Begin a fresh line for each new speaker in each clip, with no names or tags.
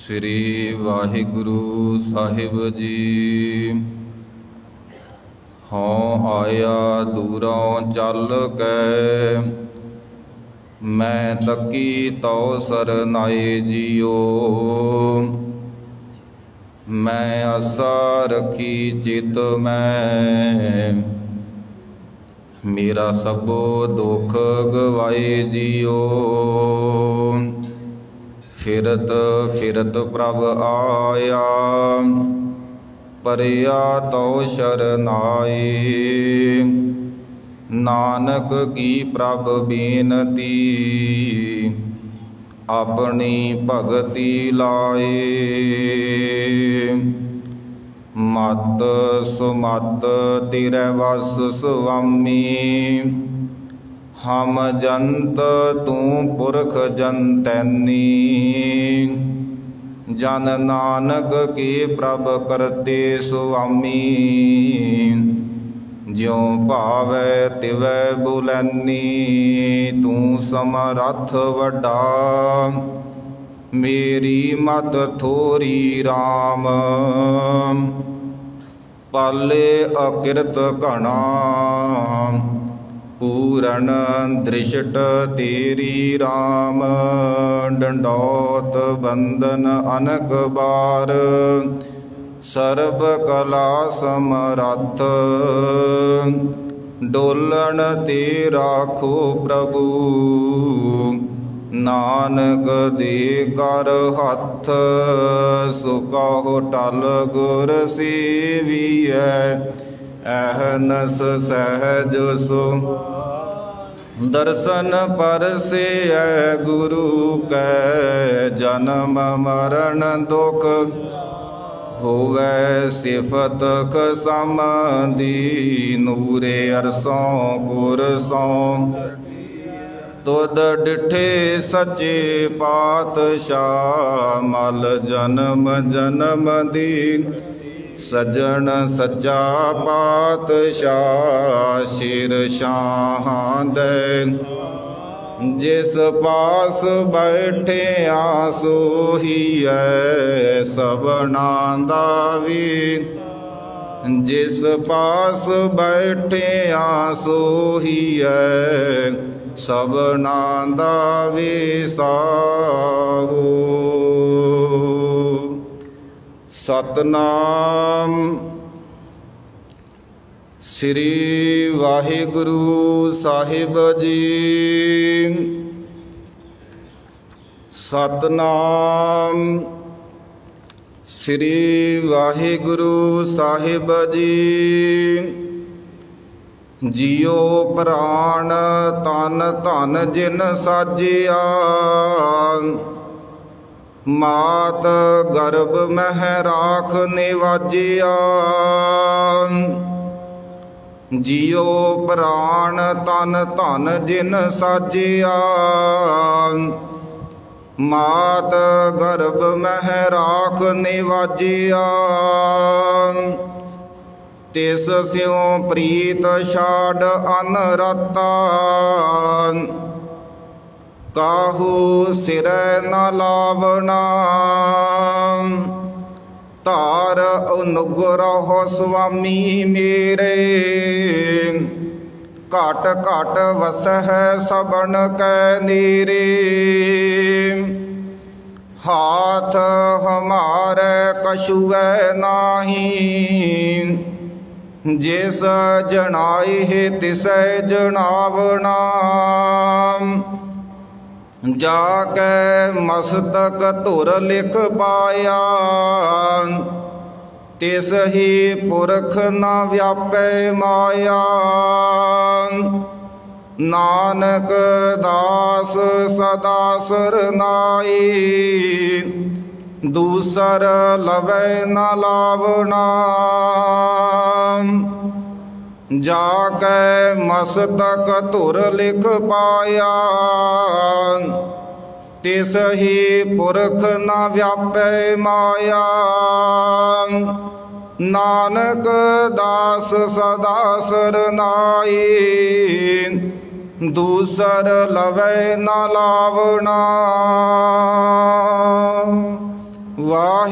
श्री वाहिगुरु साहिब जी। हों आया दूरों चल के, मैं तकी तो सरनाए जियो। मैं आसा रखी चित में, मेरा सबो दुख गवाए जियो। फिरत फिरत प्रभ आया, परिया तो शरनाए। नानक की प्रभ बेनती, अपनी भगति लाए। मत सुमत तिरै वस स्वामी, हम जंत तू पुरख जंतैनी। जन नानक के प्रभ करते स्वामी, ज्यों भावै तिवै बुलैनी। तू समरथ वड्डा, मेरी मत थोरी राम। पाले अकिरत घना, पूरन दृष्ट तेरी राम। डंडौत बंदन अनक बार, सर्व कला समरथ। डोलन ते राखो प्रभु, नानक दे कर हथ। सुकहो टल गुर सेवियै, अहनस सहज सो। दर्शन परसे गुरु कै, जन्म मरण दुख होवै सिफत खसम दी। नूरे अरसों कुरसों, तुद डिठे सच्चे पातशाह। मल जन्म जन्म दी, सजन सच्चा पातशाह। सिर शाहां दे, जिस पास बैठे आसो ही है। सबना दा वीर, जिस पास बैठे आसो ही है। सबना दा विसाहु। सतनाम श्री वाहिगुरु साहिब जी। सतनाम श्री वाहिगुरु साहिब जी। जियो प्राण तन धन जिन साजिया, मात गर्भ मह राख निवाजिया। जियो प्राण तन धन जिन साजिया, मात गर्भ मह राख निवाजिया। तिस स्यों प्रीत छाड़ अनरता, काहू सिरै न लावना। तार अनुग्रह स्वामी मेरे, घट घट वसह सबन कै नीरे। हाथ हमारे कछुए नाही, जिस जनाई है तिसै जनावना। जाके मस्तक धुर लिख पाया, तिस ही पुरख न व्यापै माया। नानक दास सदा सरनाई, दूसर लवै न लावना। जाके मस्तक धुर लिख पाया, तिस ही पुरख न व्यापै माया। नानक दास सदा सरनाई, दूसर लवै न लावना।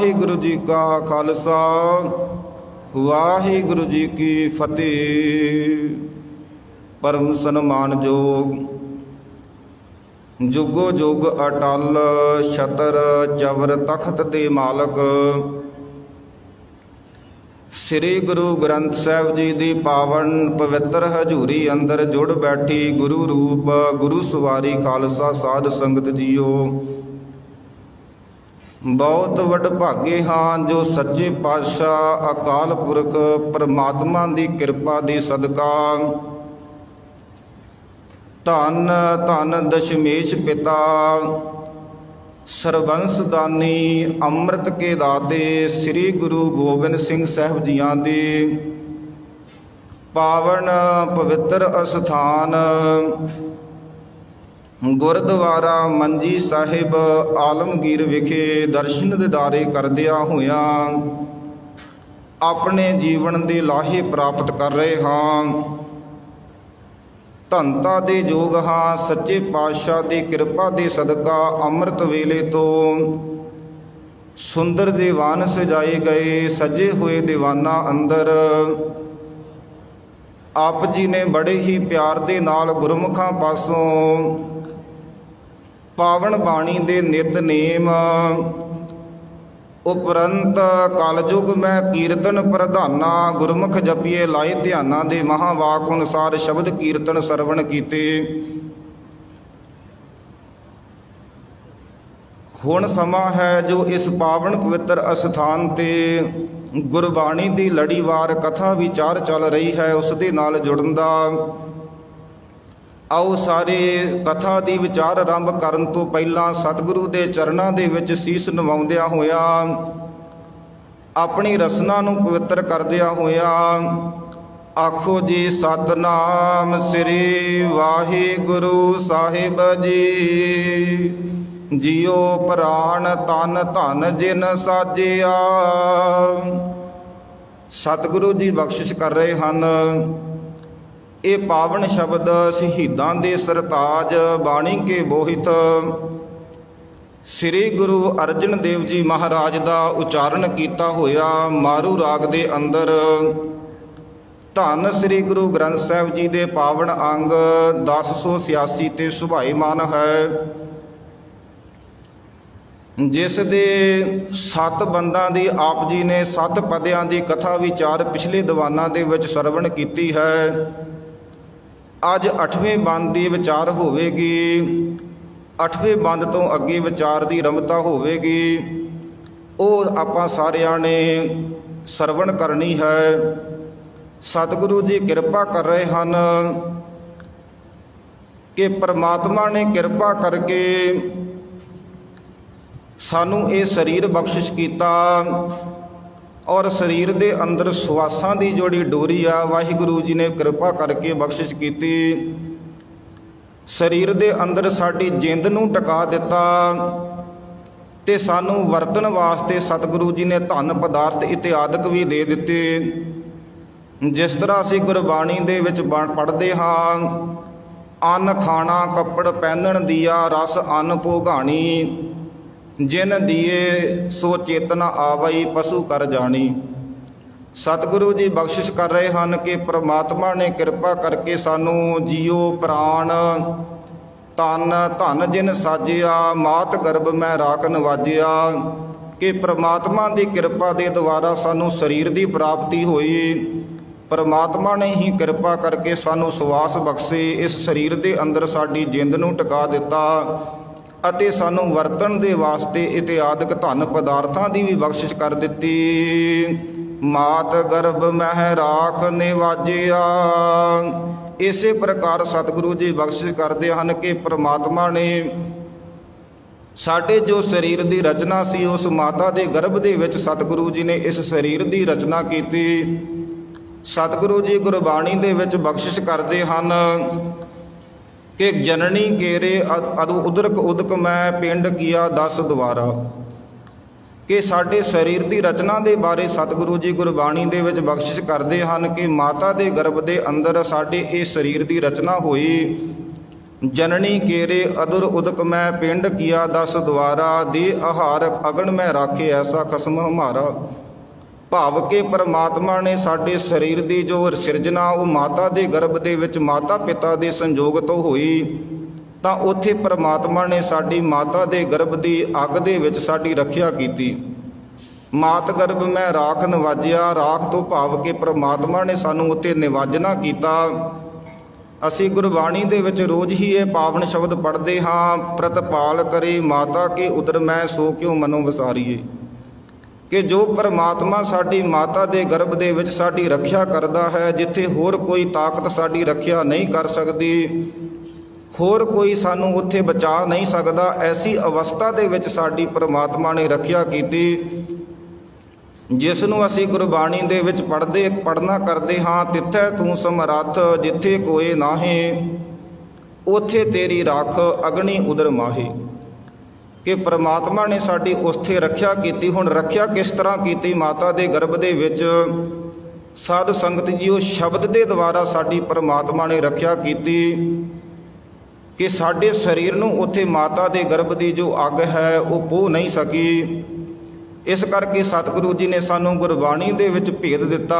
वाहिगुरु जी का खालसा वाहिगुरु जी की फतेह। परम सन्मान जोग जुगो जुग अटल छतर चवर तख्त दे मालक श्री गुरु ग्रंथ साहिब जी दी पावन पवित्र हजूरी अंदर जुड़ बैठी गुरु रूप गुरु सवारी खालसा साध संगत जीओ। बहुत वडभागे हाँ जो सच्चे पातशाह अकाल पुरख परमात्मा दी कृपा दी सदका धन धन दशमेश पिता सरबंस दानी अमृत के दाते श्री गुरु गोबिंद सिंह साहिब जियां दे पावन पवित्र अस्थान गुरुद्वारा मंजी साहिब आलमगीर विखे दर्शन दीदारे करदिया होया अपने जीवन के लाहे प्राप्त कर रहे हाँ। धनता दे जोग हाँ सच्चे पातशाह की कृपा के सदका अमृत वेले तो सुंदर दीवान सजाए गए सजे हुए दीवाना अंदर आप जी ने बड़े ही प्यार दे नाल गुरमुखां पासों पावन बाणी दे नितनेम उपरंत कलयुग में कीर्तन प्रधाना गुरमुख जपिए लाए ध्याना दे महावाक अनुसार शब्द कीर्तन सरवण कीते। हुण समा है जो इस पावन पवित्र अस्थान ते गुरबाणी दी लड़ीवार कथा विचार चल रही है उस दे नाल जुड़न दा। आओ सारे कथा दी विचार आरंभ करन तो पहला सतगुरु दे चरणां दे विच सीस नवाउंदिया होया अपनी रसना नूं पवित्र करदिया होया आखो जी सतनाम श्री वाहिगुरु साहिब जी जियो प्राण तन धन जिन साजिया। सतगुरु जी बख्शिश कर रहे हैं ये पावन शब्द शहीदां दे सरताज बाणी के बोहित श्री गुरु अर्जन देव जी महाराज का उचारण किया होया मारू राग दे अंदर धन श्री गुरु ग्रंथ साहिब जी दे पावन अंग 1086 ते सुभाईमान है जिस दे 7 बंदा दी आप जी ने 7 पदियां दी कथा विचार पिछले दीवाना दे विच सरवण कीती है। अज 8वें बंद की विचार होवेगी 8वें बंद तो अगे विचार की रमता होवेगी वो आपां सारियां ने सरवण करनी है। सतगुरु जी कृपा कर रहे हैं कि परमात्मा ने कृपा करके सानू ये शरीर बख्शिश किया और शरीर के अंदर सुआसां की जोड़ी डोरी आ वाहिगुरु जी ने कृपा करके बख्शिश की शरीर के अंदर साड़ी जिंद नूं टका दिता ते सानू वरतन वास्ते सतगुरु जी ने धन पदार्थ इत्यादक भी दे दिते। जिस तरह असीं गुरबाणी दे विच पढ़दे हाँ अन्न खाना कपड़ पहनण दिया रस अन्न भोगाणी जिन दिए सो चेतना आवई पशु कर जानी। सतगुरु जी बख्शिश कर रहे हैं कि परमात्मा ने कृपा करके सानू जियो प्राण तन धन जिन साजिया मात गर्भ में राख नवाजिया कि परमात्मा की कृपा के द्वारा सानू शरीर की प्राप्ति हुई। परमात्मा ने ही कृपा करके सानू सुवास बख्शे इस शरीर के अंदर साड़ी जिंद नूं टका दिता अते सानू वरतन दे वास्ते इत्यादक धन पदार्थां दी भी बख्शिश कर दिती। मात गर्भ मह राख निवाजिया इसे प्रकार सतगुरु जी बख्शिश करते हैं कि परमात्मा ने साडे जो शरीर की रचना सी उस माता के गर्भ के विच सतगुरु जी ने इस शरीर की रचना की। सतगुरु जी गुरबाणी दे विच बख्शिश करते हैं कि जननी केरे उदरक उदक मैं पिंड किया 10 द्वारा कि साडे शरीर की रचना के बारे सतगुरु जी गुरबाणी दे विच बख्शिश करते हैं कि माता के गर्भ के अंदर साडे इस शरीर की रचना हुई जननी केरे अदुर उदक मैं पिंड किया 10 द्वारा दे आहार अगन में राखे ऐसा खसम हमारा। भाव के परमात्मा ने साडे शरीर की जो सिरजना वो माता के गर्भ के विच माता पिता के संजोग तो हुई, तो उत्थे परमात्मा ने साडी माता के गर्भ की अग दे विच साडी रखिया की। मात गर्भ में राख नवाजिया, राख तो भाव के परमात्मा ने सानू उत्थे निवाजना किया। असी गुरबाणी दे विच रोज़ ही ये पावन शब्द पढ़ते हाँ, प्रतपाल करे माता के उदर मैं सो क्यों मनो विसारीए, कि जो परमात्मा साडी माता के गर्भ दे विच साडी रखिया करदा है, जिथे होर कोई ताकत साडी रखिया नहीं कर सकती, होर कोई सानू उत्थे बचा नहीं सकता, ऐसी अवस्था दे विच साडी परमात्मा ने रखिया कीती, जिसनों असी गुरबाणी दे विच पढ़ना करते हाँ। तिथै तू समरथ जिथे कोई नाहे, उथे तेरी राख अग्नि उदर माहे, कि परमात्मा ने साडी उत्थे रखिया कीती। हुण रखिया किस तरह कीती? माता दे गर्भ दे विच साध संगत जी उस शब्द के द्वारा साडी परमात्मा ने रखिया कीती, कि साडे शरीर नूं उत्थे माता दे गर्भ की जो अग है वो पोह नहीं सकी। इस करके सतगुरु जी ने सानू गुरबाणी दे विच भेद दिता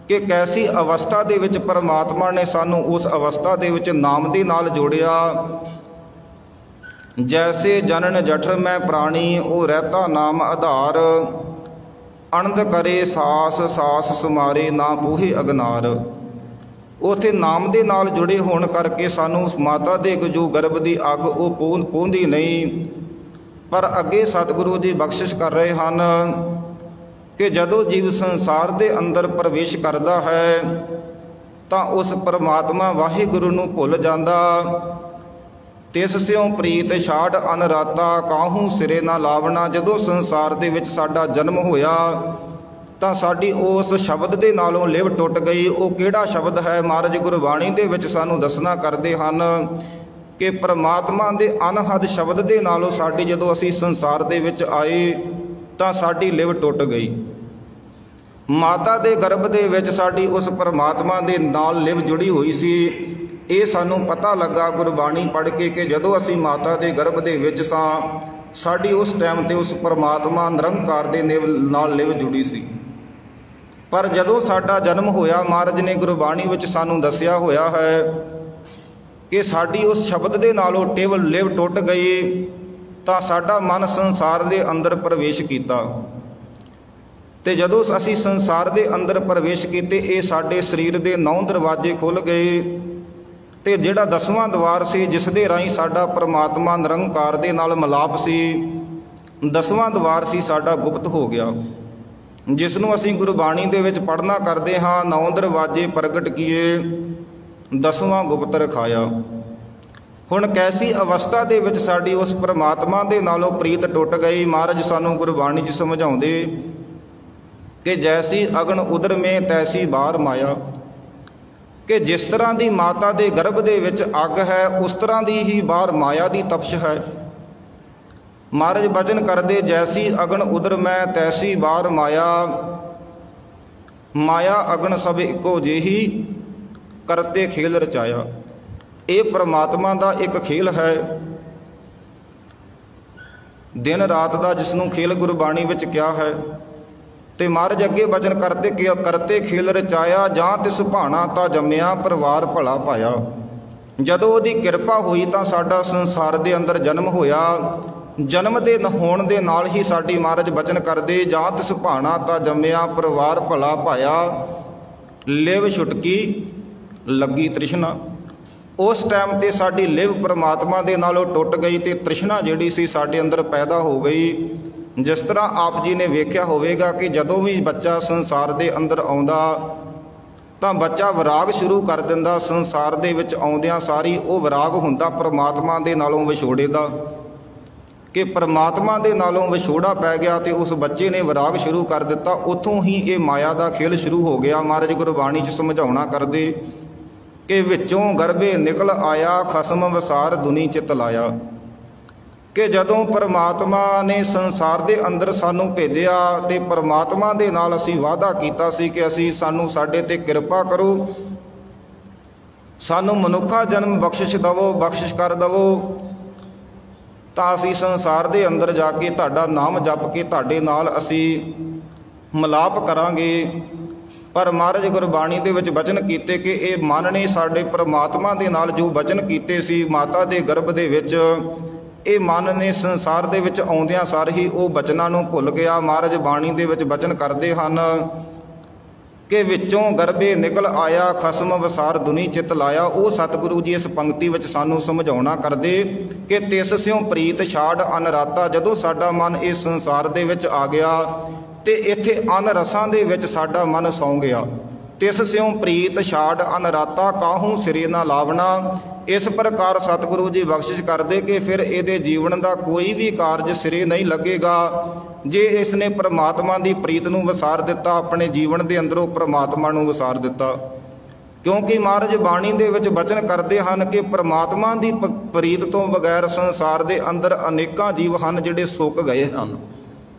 कि कैसी अवस्था दे विच परमात्मा ने सानू उस अवस्था दे विच नाम दे नाल जोड़िया। जैसे जनन जठर में प्राणी वो रहता नाम आधार, अनंद करे सास सास समारे ना पूहे अगनार। उत्थे नाम दे नाल जुड़े होने करके सानू माता दे जो गर्भ की अग वो पोंदी नहीं। पर अगे सतगुरु जी बख्शिश कर रहे हैं कि जदों जीव संसार के अंदर प्रवेश करता है तो उस परमात्मा वाहिगुरु नूं भुल जाता। तिस स्यों प्रीत छाड़ अनराता काहू सिरे ना लावना। जदों संसार दे विच साडा जन्म होया तो साडी उस शब्द के नालों लिव टुट गई। वो किहड़ा शब्द है? महाराज गुरबाणी दे विच सानू दसना करते हैं कि परमात्मा के अनहद शब्द के नालों साडी जदों असी संसार दे विच आए तो साडी लिव टुट गई। माता के गर्भ के विच साडी उस परमात्मा के नाल लिव जुड़ी हुई सी। ये सानू पता लगा गुरबाणी पढ़ के कि जदों असी माता के गर्भ के विच सां साडी उस टाइम ते उस परमात्मा निरंकार दे नाल लिव जुड़ी सी। पर जदों साडा जन्म होया महाराज ने गुरबाणी विच सानू दसिया होया है कि साडी उस शब्द के नालों लिव टुट गई तो साडा मन संसार के अंदर प्रवेश किया। तो जदों असी संसार के अंदर प्रवेश किए ये साडे शरीर के 9 दरवाजे खुल गए। तो जिहड़ा 10वां द्वार सी जिस दे राही साडा परमात्मा निरंकार दे नाल मिलाप सी, 10वां द्वार सी साडा गुप्त हो गया, जिसनों असी गुरबाणी दे विच पढ़ना करते हाँ। 9 दरवाजे प्रगट किए 10वां गुप्त रखाया। हुण कैसी अवस्था दे विच साडी उस परमात्मा दे नालों प्रीत टुट गई। महाराज सानू गुरबाणी च समझाउंदे कि जैसी अगन उदर में तैसी बाहर माया, कि जिस तरह की माता के गर्भ दे विच अग है उस तरह की ही बाहर माया की तपश है। महाराज वचन करदे जैसी अगन उदर में तैसी बाहर माया, माया अगन सब इको जेही करते खेल रचाया। ये परमात्मा का एक खेल है, दिन रात का जिसनों खेल गुरबाणी विच क्या है। तो महाराज अगे वचन करते खेल रचाया, जां तिस भाना ता जम्मिया परिवार भला पाया। जदों उहदी किरपा हुई तो साडा संसार के अंदर जन्म होया। जन्म के होण दे नाल ही साडी महाराज वचन करदे जां तिस भाना ता जम्मिया परिवार भला पाया, लिव छुटकी लगी तृष्णा। उस टाइम ते साडी लिव परमात्मा दे नालों टुट गई तो तृष्णा जिहड़ी सी साडे अंदर पैदा हो गई। जिस तरह आप जी ने वेख्या होवेगा कि जदों भी बच्चा संसार के अंदर आउंदा तो बच्चा विराग शुरू कर दिंदा। संसार दे विच आउंदियां सारी वो विराग हुंदा परमात्मा दे नालों विछोड़े दा, कि परमात्मा दे नालों विछोड़ा पै गया तो उस बच्चे ने विराग शुरू कर दिता। उत्थों ही ये माया का खेल शुरू हो गया। महाराज गुरबाणी च समझाउणा करदे कि विचों गर्भे निकल आया खसम वसार दुनी चित लाया, कि जदों परमात्मा ने संसार के अंदर सानू भेजिया तो परमात्मा दे नाल असी वादा कीता सी कि असी सानू साडे ते किरपा करो ਸਾਨੂੰ ਮਨੁੱਖਾ ਜਨਮ ਬਖਸ਼ਿਸ਼ ਦਵੋ, ਬਖਸ਼ਿਸ਼ ਕਰ ਦਵੋ, ਤਾਂ ਅਸੀਂ ਸੰਸਾਰ ਦੇ ਅੰਦਰ ਜਾ ਕੇ ਤੁਹਾਡਾ ਨਾਮ ਜਪ ਕੇ ਤੁਹਾਡੇ ਨਾਲ ਅਸੀਂ ਮਿਲਾਪ ਕਰਾਂਗੇ। ਪਰ ਮਹਾਰਾਜ ਗੁਰਬਾਣੀ ਦੇ ਵਿੱਚ ਬਚਨ ਕੀਤੇ ਕਿ ਇਹ ਮਨ ਨੇ ਸਾਡੇ ਪਰਮਾਤਮਾ ਦੇ ਨਾਲ ਜੋ ਬਚਨ ਕੀਤੇ ਸੀ ਮਾਤਾ ਦੇ ਗਰਭ ਦੇ ਵਿੱਚ, ਇਹ ਮਨ ਨੇ ਸੰਸਾਰ ਦੇ ਵਿੱਚ ਆਉਂਦਿਆਂ ਸਾਰ ਹੀ ਉਹ ਬਚਨਾਂ ਨੂੰ ਭੁੱਲ ਗਿਆ। ਮਹਾਰਾਜ ਬਾਣੀ ਦੇ ਵਿੱਚ ਬਚਨ ਕਰਦੇ ਹਨ ਕਿ ਵਿੱਚੋਂ ਗਰਭੇ ਨਿਕਲ ਆਇਆ, ਖਸਮ ਵਸਾਰ ਦੁਨੀ ਚਿਤ ਲਾਇਆ। ਉਹ ਸਤਿਗੁਰੂ ਜੀ ਇਸ ਪੰਕਤੀ ਵਿੱਚ ਸਾਨੂੰ ਸਮਝਾਉਣਾ ਕਰਦੇ ਕਿ ਤਿਸ ਸਿਉ ਪ੍ਰੀਤ ਛਾੜ ਅਨਰਾਤਾ। ਜਦੋਂ ਸਾਡਾ ਮਨ ਇਸ ਸੰਸਾਰ ਦੇ ਵਿੱਚ ਆ ਗਿਆ ਤੇ ਇੱਥੇ ਅਨ ਰਸਾਂ ਦੇ ਵਿੱਚ ਸਾਡਾ ਮਨ ਸੌਂ ਗਿਆ। ਤਿਸ ਸਿਉ ਪ੍ਰੀਤ ਛਾੜ ਅਨਰਾਤਾ, ਕਾਹੂ ਸਿਰੇ ਨਾ ਲਾਵਣਾ। ਇਸ ਪ੍ਰਕਾਰ ਸਤਿਗੁਰੂ ਜੀ ਬਖਸ਼ਿਸ਼ ਕਰਦੇ ਕਿ ਫਿਰ ਇਹਦੇ ਜੀਵਨ ਦਾ ਕੋਈ ਵੀ ਕਾਰਜ ਸਿਰੇ ਨਹੀਂ ਲੱਗੇਗਾ ਜੇ ਇਸ ਨੇ ਪ੍ਰਮਾਤਮਾ ਦੀ ਪ੍ਰੀਤ ਨੂੰ ਵਸਾਰ ਦਿੱਤਾ, ਆਪਣੇ ਜੀਵਨ ਦੇ ਅੰਦਰੋਂ ਪ੍ਰਮਾਤਮਾ ਨੂੰ ਵਸਾਰ ਦਿੱਤਾ। ਕਿਉਂਕਿ ਮਹਾਰਾਜ ਬਾਣੀ ਦੇ ਵਿੱਚ ਬਚਨ ਕਰਦੇ ਹਨ ਕਿ ਪ੍ਰਮਾਤਮਾ ਦੀ ਪ੍ਰੀਤ ਤੋਂ ਬਗੈਰ ਸੰਸਾਰ ਦੇ ਅੰਦਰ ਅਨੇਕਾਂ ਜੀਵ ਹਨ ਜਿਹੜੇ ਸੁੱਕ ਗਏ ਹਨ।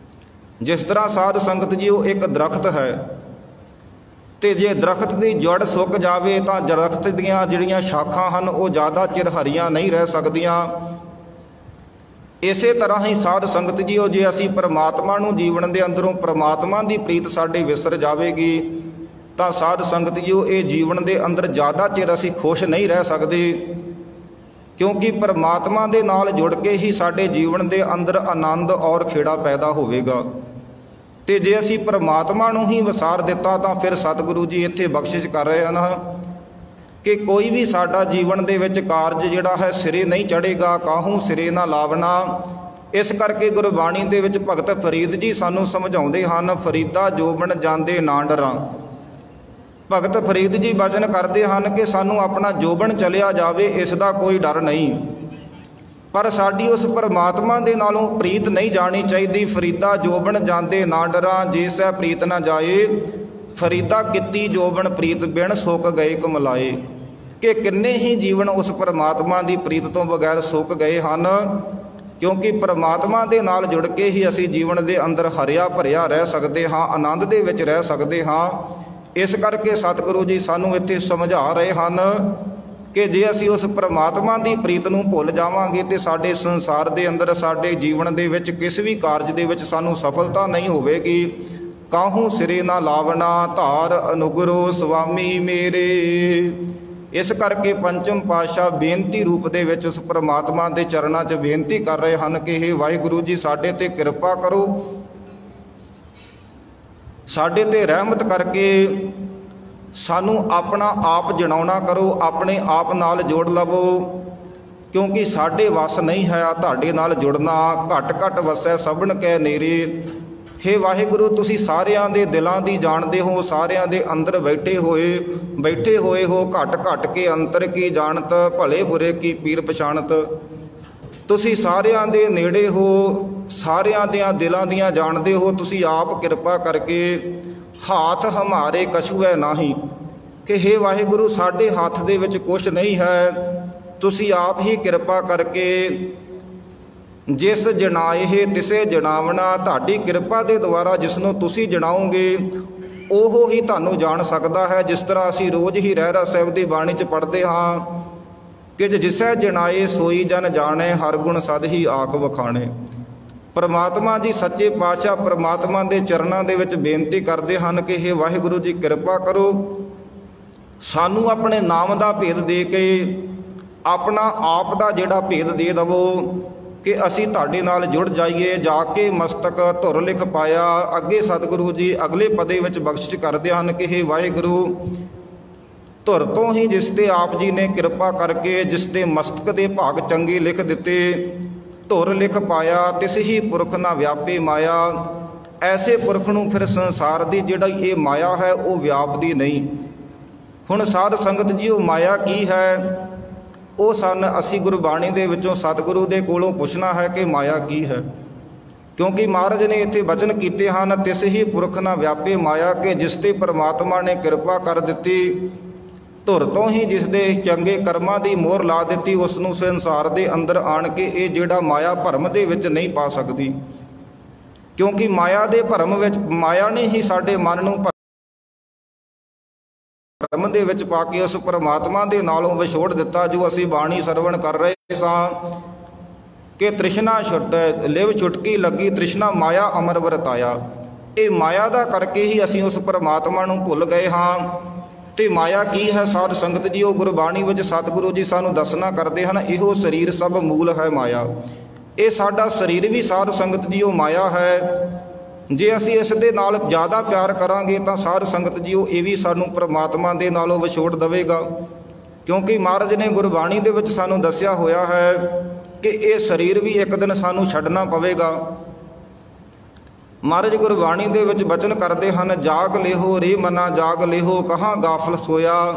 ਜਿਸ ਤਰ੍ਹਾਂ ਸਾਧ ਸੰਗਤ ਜੀ ਉਹ ਇੱਕ ਦਰਖਤ ਹੈ, ਤੇ ਜੇ ਦਰਖਤ ਦੀ ਜੜ ਸੁੱਕ ਜਾਵੇ ਤਾਂ ਦਰਖਤ ਦੀਆਂ ਜਿਹੜੀਆਂ ਸ਼ਾਖਾਂ ਹਨ ਉਹ ਜ਼ਿਆਦਾ ਚਿਰ ਹਰੀਆਂ ਨਹੀਂ ਰਹਿ ਸਕਦੀਆਂ। ਇਸੇ ਤਰ੍ਹਾਂ ਹੀ ਸਾਧ ਸੰਗਤ ਜੀ ਉਹ ਜੇ ਅਸੀਂ ਪਰਮਾਤਮਾ ਨੂੰ ਜੀਵਨ ਦੇ ਅੰਦਰੋਂ ਪਰਮਾਤਮਾ ਦੀ ਪ੍ਰੀਤ ਸਾਡੇ ਵਿਸਰ ਜਾਵੇਗੀ ਤਾਂ ਸਾਧ ਸੰਗਤ ਜੀ ਉਹ ਇਹ ਜੀਵਨ ਦੇ ਅੰਦਰ ਜ਼ਿਆਦਾ ਚਿਰ ਅਸੀਂ ਖੁਸ਼ ਨਹੀਂ ਰਹਿ ਸਕਦੇ। ਕਿਉਂਕਿ ਪਰਮਾਤਮਾ ਦੇ ਨਾਲ ਜੁੜ ਕੇ ਹੀ ਸਾਡੇ ਜੀਵਨ ਦੇ ਅੰਦਰ ਆਨੰਦ ਔਰ ਖੇੜਾ ਪੈਦਾ ਹੋਵੇਗਾ। ਤੇ ਜੇ ਅਸੀਂ ਪਰਮਾਤਮਾ ਨੂੰ ਹੀ ਵਸਾਰ ਦਿੱਤਾ ਤਾਂ ਫਿਰ ਸਤਿਗੁਰੂ ਜੀ ਇੱਥੇ ਬਖਸ਼ਿਸ਼ ਕਰ ਰਹੇ ਹਨ ਕਿ ਕੋਈ ਵੀ ਸਾਡਾ ਜੀਵਨ ਦੇ ਵਿੱਚ ਕਾਰਜ ਜਿਹੜਾ ਹੈ ਸਿਰੇ ਨਹੀਂ ਚੜ੍ਹੇਗਾ, ਕਾਹੂ ਸਿਰੇ ਨਾ ਲਾਵਣਾ। ਇਸ ਕਰਕੇ ਗੁਰਬਾਣੀ ਦੇ ਵਿੱਚ ਭਗਤ ਫਰੀਦ ਜੀ ਸਾਨੂੰ ਸਮਝਾਉਂਦੇ ਹਨ, ਫਰੀਦਾ ਜੋਬਨ ਜਾਂਦੇ ਨਾ ਡਰਾਂ। ਭਗਤ ਫਰੀਦ ਜੀ ਬਚਨ ਕਰਦੇ ਹਨ ਕਿ ਸਾਨੂੰ ਆਪਣਾ ਜੋਬਨ ਚਲਿਆ ਜਾਵੇ ਇਸ ਦਾ ਕੋਈ ਡਰ ਨਹੀਂ, ਪਰ ਸਾਡੀ ਉਸ ਪਰਮਾਤਮਾ ਦੇ ਨਾਲੋਂ ਪ੍ਰੀਤ ਨਹੀਂ ਜਾਣੀ ਚਾਹੀਦੀ। ਫਰੀਦਾ ਜੋਬਨ ਜਾਂਦੇ ਨਾ ਡਰਾਂ, ਜੇ ਸੈ ਪ੍ਰੀਤ ਨਾ ਜਾਏ। ਫਰੀਦਾ ਕੀਤੀ ਜੋਬਨ ਪ੍ਰੀਤ ਬਿਨ ਸੁੱਕ ਗਏ ਕਮਲਾਏ। ਕਿ ਕਿੰਨੇ ਹੀ ਜੀਵਨ ਉਸ ਪਰਮਾਤਮਾ ਦੀ ਪ੍ਰੀਤ ਤੋਂ ਬਗੈਰ ਸੁੱਕ ਗਏ ਹਨ। ਕਿਉਂਕਿ ਪਰਮਾਤਮਾ ਦੇ ਨਾਲ ਜੁੜ ਕੇ ਹੀ ਅਸੀਂ ਜੀਵਨ ਦੇ ਅੰਦਰ ਹਰਿਆ ਭਰਿਆ ਰਹਿ ਸਕਦੇ ਹਾਂ, ਆਨੰਦ ਦੇ ਵਿੱਚ ਰਹਿ ਸਕਦੇ ਹਾਂ। ਇਸ ਕਰਕੇ ਸਤਿਗੁਰੂ ਜੀ ਸਾਨੂੰ ਇੱਥੇ ਸਮਝਾ ਰਹੇ ਹਨ ਕਿ ਜੇ ਅਸੀਂ ਉਸ ਪਰਮਾਤਮਾ ਦੀ ਪ੍ਰੀਤ ਨੂੰ ਭੁੱਲ ਜਾਵਾਂਗੇ ਤੇ ਸਾਡੇ ਸੰਸਾਰ ਦੇ ਅੰਦਰ, ਸਾਡੇ ਜੀਵਨ ਦੇ ਵਿੱਚ ਕਿਸ ਵੀ ਕਾਰਜ ਦੇ ਵਿੱਚ ਸਾਨੂੰ ਸਫਲਤਾ ਨਹੀਂ ਹੋਵੇਗੀ। ਕਾਹੂ ਸਿਰੇ ਨਾ ਲਾਵਣਾ, ਧਾਰ ਅਨੁਗਰੋ ਸੁਆਮੀ ਮੇਰੇ। ਇਸ ਕਰਕੇ ਪੰਚਮ ਪਾਤਸ਼ਾਹ ਬੇਨਤੀ ਰੂਪ ਦੇ ਵਿੱਚ ਉਸ ਪਰਮਾਤਮਾ ਦੇ ਚਰਨਾਂ 'ਚ ਬੇਨਤੀ ਕਰ ਰਹੇ ਹਨ ਕਿ ਹੇ ਵਾਹਿਗੁਰੂ ਜੀ ਸਾਡੇ ਤੇ ਕਿਰਪਾ ਕਰੋ, ਸਾਡੇ ਤੇ ਰਹਿਮਤ ਕਰਕੇ ਸਾਨੂੰ ਆਪਣਾ ਆਪ ਜਣਾਉਣਾ ਕਰੋ, ਆਪਣੇ ਆਪ ਨਾਲ ਜੋੜ ਲਵੋ। ਕਿਉਂਕਿ ਸਾਡੇ ਵੱਸ ਨਹੀਂ ਹੈ ਤੁਹਾਡੇ ਨਾਲ ਜੁੜਨਾ। ਘਟ ਘਟ ਵਸੈ ਸਭਨ ਕੈ ਨੇਰੇ। ਹੇ ਵਾਹਿਗੁਰੂ ਤੁਸੀਂ ਸਾਰਿਆਂ ਦੇ ਦਿਲਾਂ ਦੀ ਜਾਣਦੇ ਹੋ, ਸਾਰਿਆਂ ਦੇ ਅੰਦਰ ਬੈਠੇ ਹੋਏ ਹੋ। ਘਟ ਘਟ ਕੇ ਅੰਤਰ ਕੀ ਜਾਣਤ, ਭਲੇ ਬੁਰੇ ਕੀ ਪੀਰ ਪਛਾਣਤ। ਤੁਸੀਂ ਸਾਰਿਆਂ ਦੇ ਨੇੜੇ ਹੋ, ਸਾਰਿਆਂ ਦੀਆਂ ਦਿਲਾਂ ਦੀਆਂ ਜਾਣਦੇ ਹੋ। ਤੁਸੀਂ ਆਪ ਕਿਰਪਾ ਕਰਕੇ ਹਾਥ ਹਮਾਰੇ ਕਛੂ ਹੈ ਨਾਹੀ, ਕਿ ਹੇ ਵਾਹਿਗੁਰੂ ਸਾਡੇ ਹੱਥ ਦੇ ਵਿੱਚ ਕੁਛ ਨਹੀਂ ਹੈ। ਤੁਸੀਂ ਆਪ ਹੀ ਕਿਰਪਾ ਕਰਕੇ ਜਿਸ ਜਣਾਏ ਤਿਸੇ ਜਣਾਵਣਾ। ਤੁਹਾਡੀ ਕਿਰਪਾ ਦੇ ਦੁਆਰਾ ਜਿਸ ਨੂੰ ਤੁਸੀਂ ਜਣਾਓਗੇ ਉਹ ਹੀ ਤੁਹਾਨੂੰ ਜਾਣ ਸਕਦਾ ਹੈ। ਜਿਸ ਤਰ੍ਹਾਂ ਅਸੀਂ ਰੋਜ਼ ਹੀ ਰਹਿਰਾਸ ਸਾਹਿਬ ਦੀ ਬਾਣੀ 'ਚ ਪੜ੍ਹਦੇ ਹਾਂ ਕਿ ਜਿਸੈ ਜਣਾਏ ਸੋਈ ਜਨ ਜਾਣੇ, ਹਰ ਗੁਣ ਸਦ ਹੀ ਆਖ ਵਖਾਣੇ। ਪਰਮਾਤਮਾ ਜੀ ਸੱਚੇ ਪਾਤਸ਼ਾਹ ਪਰਮਾਤਮਾ ਦੇ ਚਰਨਾਂ ਦੇ ਵਿੱਚ ਬੇਨਤੀ ਕਰਦੇ ਹਨ ਕਿ ਹੇ ਵਾਹਿਗੁਰੂ ਜੀ ਕਿਰਪਾ ਕਰੋ, ਸਾਨੂੰ ਆਪਣੇ ਨਾਮ ਦਾ ਭੇਦ ਦੇ ਕੇ ਆਪਣਾ ਆਪ ਦਾ ਜਿਹੜਾ ਭੇਦ ਦੇ ਦੇਵੋ ਕਿ ਅਸੀਂ ਤੁਹਾਡੇ ਨਾਲ ਜੁੜ ਜਾਈਏ। ਜਾ ਕੇ ਮਸਤਕ ਧੁਰ ਲਿਖ ਪਾਇਆ। ਅੱਗੇ ਸਤਿਗੁਰੂ ਜੀ ਅਗਲੇ ਪਦੇ ਵਿੱਚ ਬਖਸ਼ਿਸ਼ ਕਰਦੇ ਹਨ ਕਿ ਹੇ ਵਾਹਿਗੁਰੂ ਧੁਰ ਤੋਂ ਹੀ ਜਿਸ ਤੇ ਆਪ ਜੀ ਨੇ ਕਿਰਪਾ ਕਰਕੇ ਜਿਸ ਦੇ ਮਸਤਕ ਦੇ ਭਾਗ ਚੰਗੇ ਲਿਖ ਦਿੱਤੇ, ਧੁਰ ਲਿਖ ਪਾਇਆ ਤਿਸ ਹੀ ਪੁਰਖ ਨਾ ਵਿਆਪੇ ਮਾਇਆ। ਐਸੇ ਪੁਰਖ ਨੂੰ ਫਿਰ ਸੰਸਾਰ ਦੀ ਜਿਹੜੀ ਇਹ ਮਾਇਆ ਹੈ ਉਹ ਵਿਆਪਦੀ ਨਹੀਂ। ਹੁਣ ਸਾਧ ਸੰਗਤ ਜੀ ਉਹ ਮਾਇਆ ਕੀ ਹੈ, ਉਹ ਅਸੀਂ ਗੁਰਬਾਣੀ ਦੇ ਵਿੱਚੋਂ ਸਤਿਗੁਰੂ ਦੇ ਕੋਲੋਂ ਪੁੱਛਣਾ ਹੈ ਕਿ ਮਾਇਆ ਕੀ ਹੈ। ਕਿਉਂਕਿ ਮਹਾਰਾਜ ਨੇ ਇੱਥੇ ਬਚਨ ਕੀਤੇ ਹਨ, ਤਿਸ ਹੀ ਪੁਰਖ ਨਾ ਵਿਆਪੇ ਮਾਇਆ, ਕਿ ਜਿਸ ਤੇ ਪਰਮਾਤਮਾ ਨੇ ਕਿਰਪਾ ਕਰ ਦਿੱਤੀ, ਧੁਰ ਤੋਂ ਹੀ ਜਿਸ ਦੇ ਚੰਗੇ ਕਰਮਾਂ ਦੀ ਮੋਹਰ ਲਾ ਦਿੱਤੀ, ਉਸ ਨੂੰ ਸੰਸਾਰ ਦੇ ਅੰਦਰ ਆਣ ਕੇ ਇਹ ਜਿਹੜਾ ਮਾਇਆ ਭਰਮ ਦੇ ਵਿੱਚ ਨਹੀਂ ਪਾ ਸਕਦੀ। ਕਿਉਂਕਿ ਮਾਇਆ ਦੇ ਭਰਮ ਵਿੱਚ ਮਾਇਆ ਨੇ ਹੀ ਸਾਡੇ ਮਨ ਨੂੰ ਭਰਮ ਦੇ ਵਿੱਚ ਪਾ ਕੇ ਉਸ ਪਰਮਾਤਮਾ ਦੇ ਨਾਲੋਂ ਵਿਛੋੜ ਦਿੱਤਾ। ਜੋ ਅਸੀਂ ਬਾਣੀ ਸਰਵਣ ਕਰ ਰਹੇ ਸਾਂ ਕਿ ਤ੍ਰਿਸ਼ਨਾ ਛੁੱਟ ਲਿਵ ਛੁਟਕੀ ਲੱਗੀ, ਤ੍ਰਿਸ਼ਨਾ ਮਾਇਆ ਅਮਰ ਵਰਤਾਇਆ। ਇਹ ਮਾਇਆ ਦਾ ਕਰਕੇ ਹੀ ਅਸੀਂ ਉਸ ਪਰਮਾਤਮਾ ਨੂੰ ਭੁੱਲ ਗਏ ਹਾਂ। ਤੇ ਮਾਇਆ ਕੀ ਹੈ ਸਾਧ ਸੰਗਤ ਜੀ? ਉਹ ਗੁਰਬਾਣੀ ਵਿੱਚ ਸਤਿਗੁਰੂ ਜੀ ਸਾਨੂੰ ਦੱਸਣਾ ਕਰਦੇ ਹਨ, ਇਹੋ ਸਰੀਰ ਸਭ ਮੂਲ ਹੈ ਮਾਇਆ। ਇਹ ਸਾਡਾ ਸਰੀਰ ਵੀ ਸਾਧ ਸੰਗਤ ਜੀ ਉਹ ਮਾਇਆ ਹੈ। ਜੇ ਅਸੀਂ ਇਸ ਦੇ ਨਾਲ ਜ਼ਿਆਦਾ ਪਿਆਰ ਕਰਾਂਗੇ ਤਾਂ ਸਾਧ ਸੰਗਤ ਜੀ ਉਹ ਇਹ ਵੀ ਸਾਨੂੰ ਪਰਮਾਤਮਾ ਦੇ ਨਾਲੋਂ ਵਿਛੋੜ ਦੇਵੇਗਾ। ਕਿਉਂਕਿ ਮਹਾਰਾਜ ਨੇ ਗੁਰਬਾਣੀ ਦੇ ਵਿੱਚ ਸਾਨੂੰ ਦੱਸਿਆ ਹੋਇਆ ਹੈ ਕਿ ਇਹ ਸਰੀਰ ਵੀ ਇੱਕ ਦਿਨ ਸਾਨੂੰ ਛੱਡਣਾ ਪਵੇਗਾ। ਮਹਾਰਾਜ ਗੁਰਬਾਣੀ ਦੇ ਵਿੱਚ ਬਚਨ ਕਰਦੇ ਹਨ, ਜਾਗ ਲਿਹੋ ਰੇ ਮਨਾ ਜਾਗ ਲਿਹੋ, ਕਹਾਂ ਗਾਫਲ ਸੋਇਆ,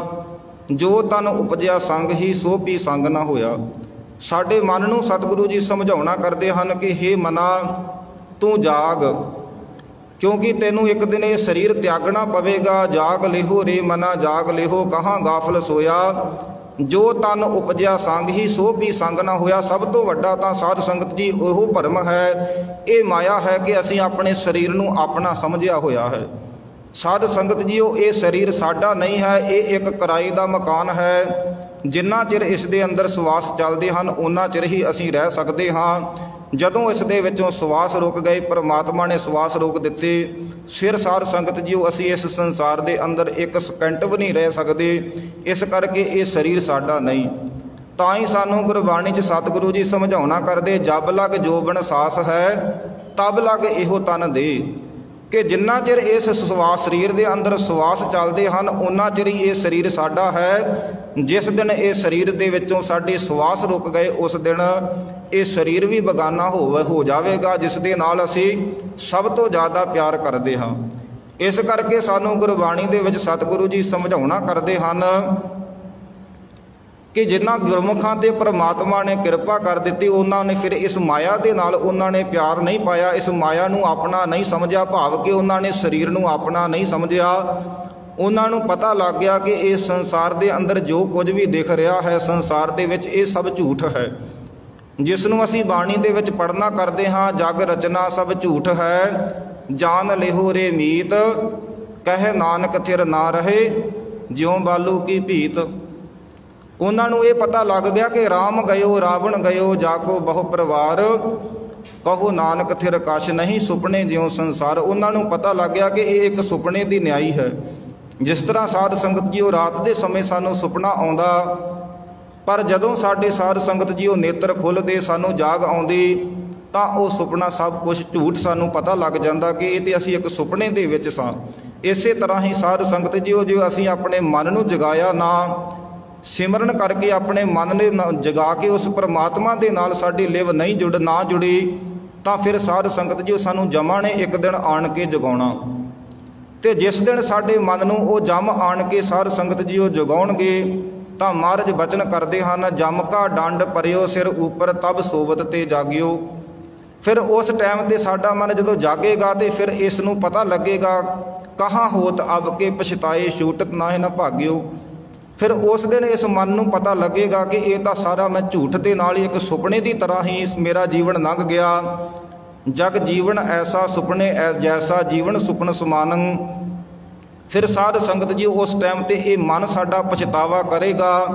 ਜੋ ਤਨ ਉਪਜਿਆ ਸੰਗ ਹੀ ਸੋ ਪੀ ਸੰਗ ਨਾ ਹੋਇਆ। ਸਾਡੇ ਮਨ ਨੂੰ ਸਤਿਗੁਰੂ ਜੀ ਸਮਝਾਉਣਾ ਕਰਦੇ ਹਨ ਕਿ ਹੇ ਮਨਾ ਤੂੰ ਜਾਗ, ਕਿਉਂਕਿ ਤੈਨੂੰ ਇੱਕ ਦਿਨ ਇਹ ਸਰੀਰ ਤਿਆਗਣਾ ਪਵੇਗਾ। ਜਾਗ ਲਿਹੋ ਰੇ ਮਨਾ ਜਾਗ ਲਿਹੋ, ਕਹਾਂ ਗਾਫਲ ਸੋਇਆ, ਜੋ ਤਨ ਉਪਜਿਆ ਸੰਗ ਹੀ ਸੋ ਵੀ ਸੰਗ ਨਾ ਹੋਇਆ। ਸਭ ਤੋਂ ਵੱਡਾ ਤਾਂ ਸਾਧ ਸੰਗਤ ਜੀ ਉਹ ਭਰਮ ਹੈ, ਇਹ ਮਾਇਆ ਹੈ ਕਿ ਅਸੀਂ ਆਪਣੇ ਸਰੀਰ ਨੂੰ ਆਪਣਾ ਸਮਝਿਆ ਹੋਇਆ ਹੈ। ਸਾਧ ਸੰਗਤ ਜੀ ਉਹ ਇਹ ਸਰੀਰ ਸਾਡਾ ਨਹੀਂ ਹੈ, ਇਹ ਇੱਕ ਕਿਰਾਏ ਦਾ ਮਕਾਨ ਹੈ। ਜਿੰਨਾ ਚਿਰ ਇਸ ਦੇ ਅੰਦਰ ਸਵਾਸ ਚੱਲਦੇ ਹਨ ਉਹਨਾਂ ਚਿਰ ਹੀ ਅਸੀਂ ਰਹਿ ਸਕਦੇ ਹਾਂ। ਜਦੋਂ ਇਸ ਦੇ ਵਿੱਚੋਂ ਸਵਾਸ ਰੁਕ ਗਏ, ਪਰਮਾਤਮਾ ਨੇ ਸਵਾਸ ਰੋਕ ਦਿੱਤੇ, ਫਿਰ ਸਾਧ ਸੰਗਤ ਜੀਓ ਅਸੀਂ ਇਸ ਸੰਸਾਰ ਦੇ ਅੰਦਰ ਇੱਕ ਸਕਿੰਟ ਵੀ ਨਹੀਂ ਰਹਿ ਸਕਦੇ। ਇਸ ਕਰਕੇ ਇਹ ਸਰੀਰ ਸਾਡਾ ਨਹੀਂ। ਤਾਂ ਹੀ ਸਾਨੂੰ ਗੁਰਬਾਣੀ 'ਚ ਸਤਿਗੁਰੂ ਜੀ ਸਮਝਾਉਣਾ ਕਰਦੇ, ਜਬ ਲਗ ਜੋਬਨ ਸਾਸ ਹੈ ਤਬ ਲਗ ਇਹੋ ਤਨ ਦੇ, ਕਿ ਜਿੰਨਾ ਚਿਰ ਇਸ ਸਵਾਸ ਸਰੀਰ ਦੇ ਅੰਦਰ ਸਵਾਸ ਚੱਲਦੇ ਹਨ ਉਹਨਾਂ ਚਿਰ ਹੀ ਇਹ ਸਰੀਰ ਸਾਡਾ ਹੈ। ਜਿਸ ਦਿਨ ਇਹ ਸਰੀਰ ਦੇ ਵਿੱਚੋਂ ਸਾਡੇ ਸਵਾਸ ਰੁਕ ਗਏ ਉਸ ਦਿਨ ਇਹ ਸਰੀਰ ਵੀ ਬੇਗਾਨਾ ਹੋ ਜਾਵੇਗਾ, ਜਿਸ ਦੇ ਨਾਲ ਅਸੀਂ ਸਭ ਤੋਂ ਜ਼ਿਆਦਾ ਪਿਆਰ ਕਰਦੇ ਹਾਂ। ਇਸ ਕਰਕੇ ਸਾਨੂੰ ਗੁਰਬਾਣੀ ਦੇ ਵਿੱਚ ਸਤਿਗੁਰੂ ਜੀ ਸਮਝਾਉਣਾ ਕਰਦੇ ਹਨ ਕਿ ਜਿਨ੍ਹਾਂ ਗੁਰਮੁਖਾਂ 'ਤੇ ਪਰਮਾਤਮਾ ਨੇ ਕਿਰਪਾ ਕਰ ਦਿੱਤੀ ਉਹਨਾਂ ਨੇ ਫਿਰ ਇਸ ਮਾਇਆ ਦੇ ਨਾਲ ਉਹਨਾਂ ਨੇ ਪਿਆਰ ਨਹੀਂ ਪਾਇਆ, ਇਸ ਮਾਇਆ ਨੂੰ ਆਪਣਾ ਨਹੀਂ ਸਮਝਿਆ, ਭਾਵ ਕਿ ਉਹਨਾਂ ਨੇ ਸਰੀਰ ਨੂੰ ਆਪਣਾ ਨਹੀਂ ਸਮਝਿਆ। ਉਹਨਾਂ ਨੂੰ ਪਤਾ ਲੱਗ ਗਿਆ ਕਿ ਇਸ ਸੰਸਾਰ ਦੇ ਅੰਦਰ ਜੋ ਕੁਝ ਵੀ ਦਿਖ ਰਿਹਾ ਹੈ ਸੰਸਾਰ ਦੇ ਵਿੱਚ ਇਹ ਸਭ ਝੂਠ ਹੈ। ਜਿਸ ਨੂੰ ਅਸੀਂ ਬਾਣੀ ਦੇ ਵਿੱਚ ਪੜ੍ਹਨਾ ਕਰਦੇ ਹਾਂ, ਜਗ ਰਚਨਾ ਸਭ ਝੂਠ ਹੈ, ਜਾਨ ਲਿਹੋ ਰੇ ਮੀਤ, ਕਹਿ ਨਾਨਕ ਥਿਰ ਨਾ ਰਹੇ, ਜਿਉਂ ਬਾਲੂ ਕੀ ਭੀਤ। ਉਹਨਾਂ ਨੂੰ ਇਹ ਪਤਾ ਲੱਗ ਗਿਆ ਕਿ ਰਾਮ ਗਇਓ ਰਾਵਣ ਗਇਓ, ਜਾਕੋ ਬਹੁ ਪਰਿਵਾਰ, ਕਹੋ ਨਾਨਕ ਥਿਰ ਕਛ ਨਹੀਂ, ਸੁਪਨੇ ਜਿਉਂ ਸੰਸਾਰ। ਉਹਨਾਂ ਨੂੰ ਪਤਾ ਲੱਗ ਗਿਆ ਕਿ ਇਹ ਇੱਕ ਸੁਪਨੇ ਦੀ ਨਿਆਈ ਹੈ। ਜਿਸ ਤਰ੍ਹਾਂ ਸਾਧ ਸੰਗਤ ਜੀ ਉਹ ਰਾਤ ਦੇ ਸਮੇਂ ਸਾਨੂੰ ਸੁਪਨਾ ਆਉਂਦਾ, ਪਰ ਜਦੋਂ ਸਾਡੇ ਸਾਧ ਸੰਗਤ ਜੀ ਉਹ ਨੇਤਰ ਖੁੱਲ੍ਹਦੇ ਸਾਨੂੰ ਜਾਗ ਆਉਂਦੀ ਤਾਂ ਉਹ ਸੁਪਨਾ ਸਭ ਕੁਝ ਝੂਠ ਸਾਨੂੰ ਪਤਾ ਲੱਗ ਜਾਂਦਾ ਕਿ ਇਹ ਤੇ ਅਸੀਂ ਇੱਕ ਸੁਪਨੇ ਦੇ ਵਿੱਚ ਸਾਂ। ਇਸੇ ਤਰ੍ਹਾਂ ਹੀ ਸਾਧ ਸੰਗਤ ਜੀ ਉਹ ਜੇ ਅਸੀਂ ਆਪਣੇ ਮਨ ਨੂੰ ਜਗਾਇਆ ਨਾ, ਸਿਮਰਨ ਕਰਕੇ ਆਪਣੇ ਮਨ ਨੇ ਜਗਾ ਕੇ ਉਸ ਪਰਮਾਤਮਾ ਦੇ ਨਾਲ ਸਾਡੀ ਲਿਵ ਨਹੀਂ ਜੁੜੀ ਤਾਂ ਫਿਰ ਸਾਧ ਸੰਗਤ ਜੀ ਸਾਨੂੰ ਜਮਾਂ ਨੇ ਇੱਕ ਦਿਨ ਆਣ ਕੇ ਜਗਾਉਣਾ। ਤੇ ਜਿਸ ਦਿਨ ਸਾਡੇ ਮਨ ਨੂੰ ਉਹ ਜਮ ਆਣ ਕੇ ਸਾਧ ਸੰਗਤ ਜੀ ਉਹ ਜਗਾਉਣਗੇ ਤਾਂ ਮਹਾਰਾਜ ਬਚਨ ਕਰਦੇ ਹਨ, ਜਮ ਕਾ ਡੰਡ ਪਰਿਓ ਸਿਰ ਉੱਪਰ ਤਬ ਸੋਵਤ ਤੇ ਜਾਗਿਓ। ਫਿਰ ਉਸ ਟਾਈਮ ਤੇ ਸਾਡਾ ਮਨ ਜਦੋਂ ਜਾਗੇਗਾ ਤੇ ਫਿਰ ਇਸ ਨੂੰ ਪਤਾ ਲੱਗੇਗਾ, ਕਹਾਂ ਹੋਤ ਅਬ ਕੇ ਪਛਤਾਏ ਛੂਟਤ ਨਾਹਿ ਨ ਭਾਗਿਓ। ਫਿਰ ਉਸ ਦਿਨ ਇਸ ਮਨ ਨੂੰ ਪਤਾ ਲੱਗੇਗਾ ਕਿ ਇਹ ਤਾਂ ਸਾਰਾ ਮੈਂ ਝੂਠ ਦੇ ਨਾਲ ਹੀ ਇੱਕ ਸੁਪਨੇ ਦੀ ਤਰ੍ਹਾਂ ਹੀ ਮੇਰਾ ਜੀਵਨ ਲੰਘ ਗਿਆ। ਜਗ ਜੀਵਨ ਐਸਾ ਸੁਪਨੇ ਜੈਸਾ ਜੀਵਨ ਸੁਪਨ ਸਮਾਨੰ। ਫਿਰ ਸਾਧ ਸੰਗਤ ਜੀ ਉਸ ਟਾਈਮ ਤੇ ਇਹ ਮਨ ਸਾਡਾ ਪਛਤਾਵਾ ਕਰੇਗਾ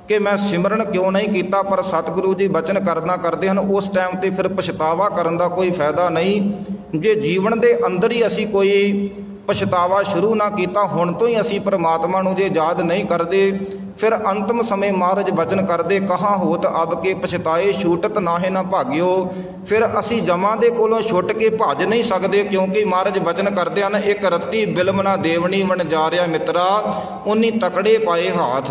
ਕਿ ਮੈਂ ਸਿਮਰਨ ਕਿਉਂ ਨਹੀਂ ਕੀਤਾ। ਪਰ ਸਤਿਗੁਰੂ ਜੀ ਬਚਨ ਕਰਨਾ ਕਰਦੇ ਹਨ, ਉਸ ਟਾਈਮ ਤੇ ਫਿਰ ਪਛਤਾਵਾ ਕਰਨ ਦਾ ਕੋਈ ਫਾਇਦਾ ਨਹੀਂ। ਜੇ ਜੀਵਨ ਦੇ ਅੰਦਰ ਹੀ ਅਸੀਂ ਕੋਈ ਪਛਤਾਵਾ ਸ਼ੁਰੂ ਨਾ ਕੀਤਾ, ਹੁਣ ਤੋਂ ਹੀ ਅਸੀਂ ਪਰਮਾਤਮਾ ਨੂੰ ਜੇ ਯਾਦ ਨਹੀਂ ਕਰਦੇ, ਫਿਰ ਅੰਤਮ ਸਮੇਂ ਮਹਾਰਾਜ ਬਚਨ ਕਰਦੇ, ਕਹਾਂ ਹੋਤ ਅਬ ਕੇ ਪਛਤਾਏ ਛੂਟਤ ਨਾਹੇ ਨਾ ਭਾਗਿਓ। ਫਿਰ ਅਸੀਂ ਜਮਾਂ ਦੇ ਕੋਲੋਂ ਛੁੱਟ ਕੇ ਭੱਜ ਨਹੀਂ ਸਕਦੇ, ਕਿਉਂਕਿ ਮਹਾਰਾਜ ਬਚਨ ਕਰਦੇ ਹਨ, ਇੱਕ ਰੱਤੀ ਬਿਲਮ ਨਾ ਦੇਵਣੀ ਵਣ ਜਾ ਰਿਹਾ ਮਿੱਤਰਾ, ਉਨੀ ਤਕੜੇ ਪਾਏ ਹੱਥ।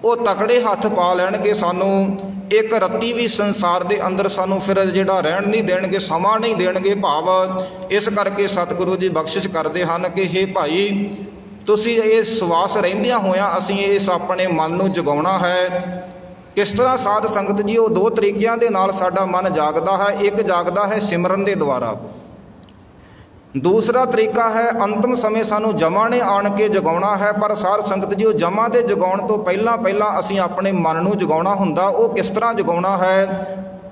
ਉਹ ਤਕੜੇ ਹੱਥ ਪਾ ਲੈਣਗੇ ਸਾਨੂੰ, ਇੱਕ ਰੱਤੀ ਵੀ ਸੰਸਾਰ ਦੇ ਅੰਦਰ ਸਾਨੂੰ ਫਿਰ ਜਿਹੜਾ ਰਹਿਣ ਨਹੀਂ ਦੇਣਗੇ, ਸਮਾਂ ਨਹੀਂ ਦੇਣਗੇ। ਭਾਵ ਇਸ ਕਰਕੇ ਸਤਿਗੁਰੂ ਜੀ ਬਖਸ਼ਿਸ਼ ਕਰਦੇ ਹਨ ਕਿ ਹੇ ਭਾਈ, ਤੁਸੀਂ ਇਹ ਸਵਾਸ ਰਹਿੰਦਿਆਂ ਹੋਇਆਂ ਅਸੀਂ ਇਸ ਆਪਣੇ ਮਨ ਨੂੰ ਜਗਾਉਣਾ ਹੈ। ਕਿਸ ਤਰ੍ਹਾਂ ਸਾਧ ਸੰਗਤ ਜੀ ਉਹ ਦੋ ਤਰੀਕਿਆਂ ਦੇ ਨਾਲ ਸਾਡਾ ਮਨ ਜਾਗਦਾ ਹੈ। ਇੱਕ ਜਾਗਦਾ ਹੈ ਸਿਮਰਨ ਦੇ ਦੁਆਰਾ, ਦੂਸਰਾ ਤਰੀਕਾ ਹੈ ਅੰਤਮ ਸਮੇਂ ਸਾਨੂੰ ਜਮਾਂ ਨੇ ਆਣ ਕੇ ਜਗਾਉਣਾ ਹੈ। ਪਰ ਸਾਧ ਸੰਗਤ ਜੀ ਉਹ ਜਮਾਂ ਦੇ ਜਗਾਉਣ ਤੋਂ ਪਹਿਲਾਂ ਅਸੀਂ ਆਪਣੇ ਮਨ ਨੂੰ ਜਗਾਉਣਾ ਹੁੰਦਾ। ਉਹ ਕਿਸ ਤਰ੍ਹਾਂ ਜਗਾਉਣਾ ਹੈ?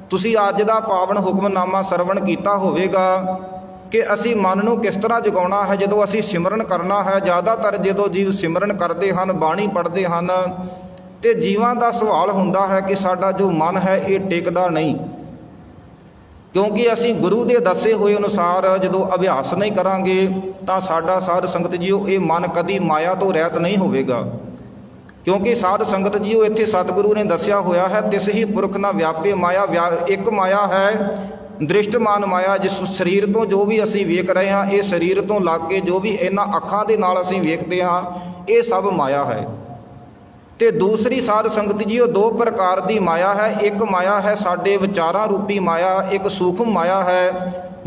ਤੁਸੀਂ ਅੱਜ ਦਾ ਪਾਵਨ ਹੁਕਮਨਾਮਾ ਸਰਵਣ ਕੀਤਾ ਹੋਵੇਗਾ कि असी मन नूं किस तरह जगाउणा है। जदों असी सिमरन करना है, ज़्यादातर जदों जीव सिमरन करते हैं, बाणी पढ़ते हैं, तो जीवां दा सवाल हुंदा है कि साडा जो मन है ये टिकदा नहीं, क्योंकि असी गुरु के दसे हुए अनुसार जदों अभ्यास नहीं करांगे तो साडा साध संगत जीओ ये मन कदी माया तो रहत नहीं होवेगा। क्योंकि साध संगत जीओ इत्थे सतगुरु ने दसिया होया है, तिस ही पुरख ना व्यापे माया। एक माया है दृष्टमान माया, जिस शरीर तो जो भी असी वेख रहे हैं, ये शरीर तो लग के जो भी इन्हां अखां दे नाल असी वेखदे हां, ये सब माया है। तो दूसरी साध संगत जी दो प्रकार की माया है। एक माया है साडे विचारां रूपी माया, एक सूक्ष्म माया है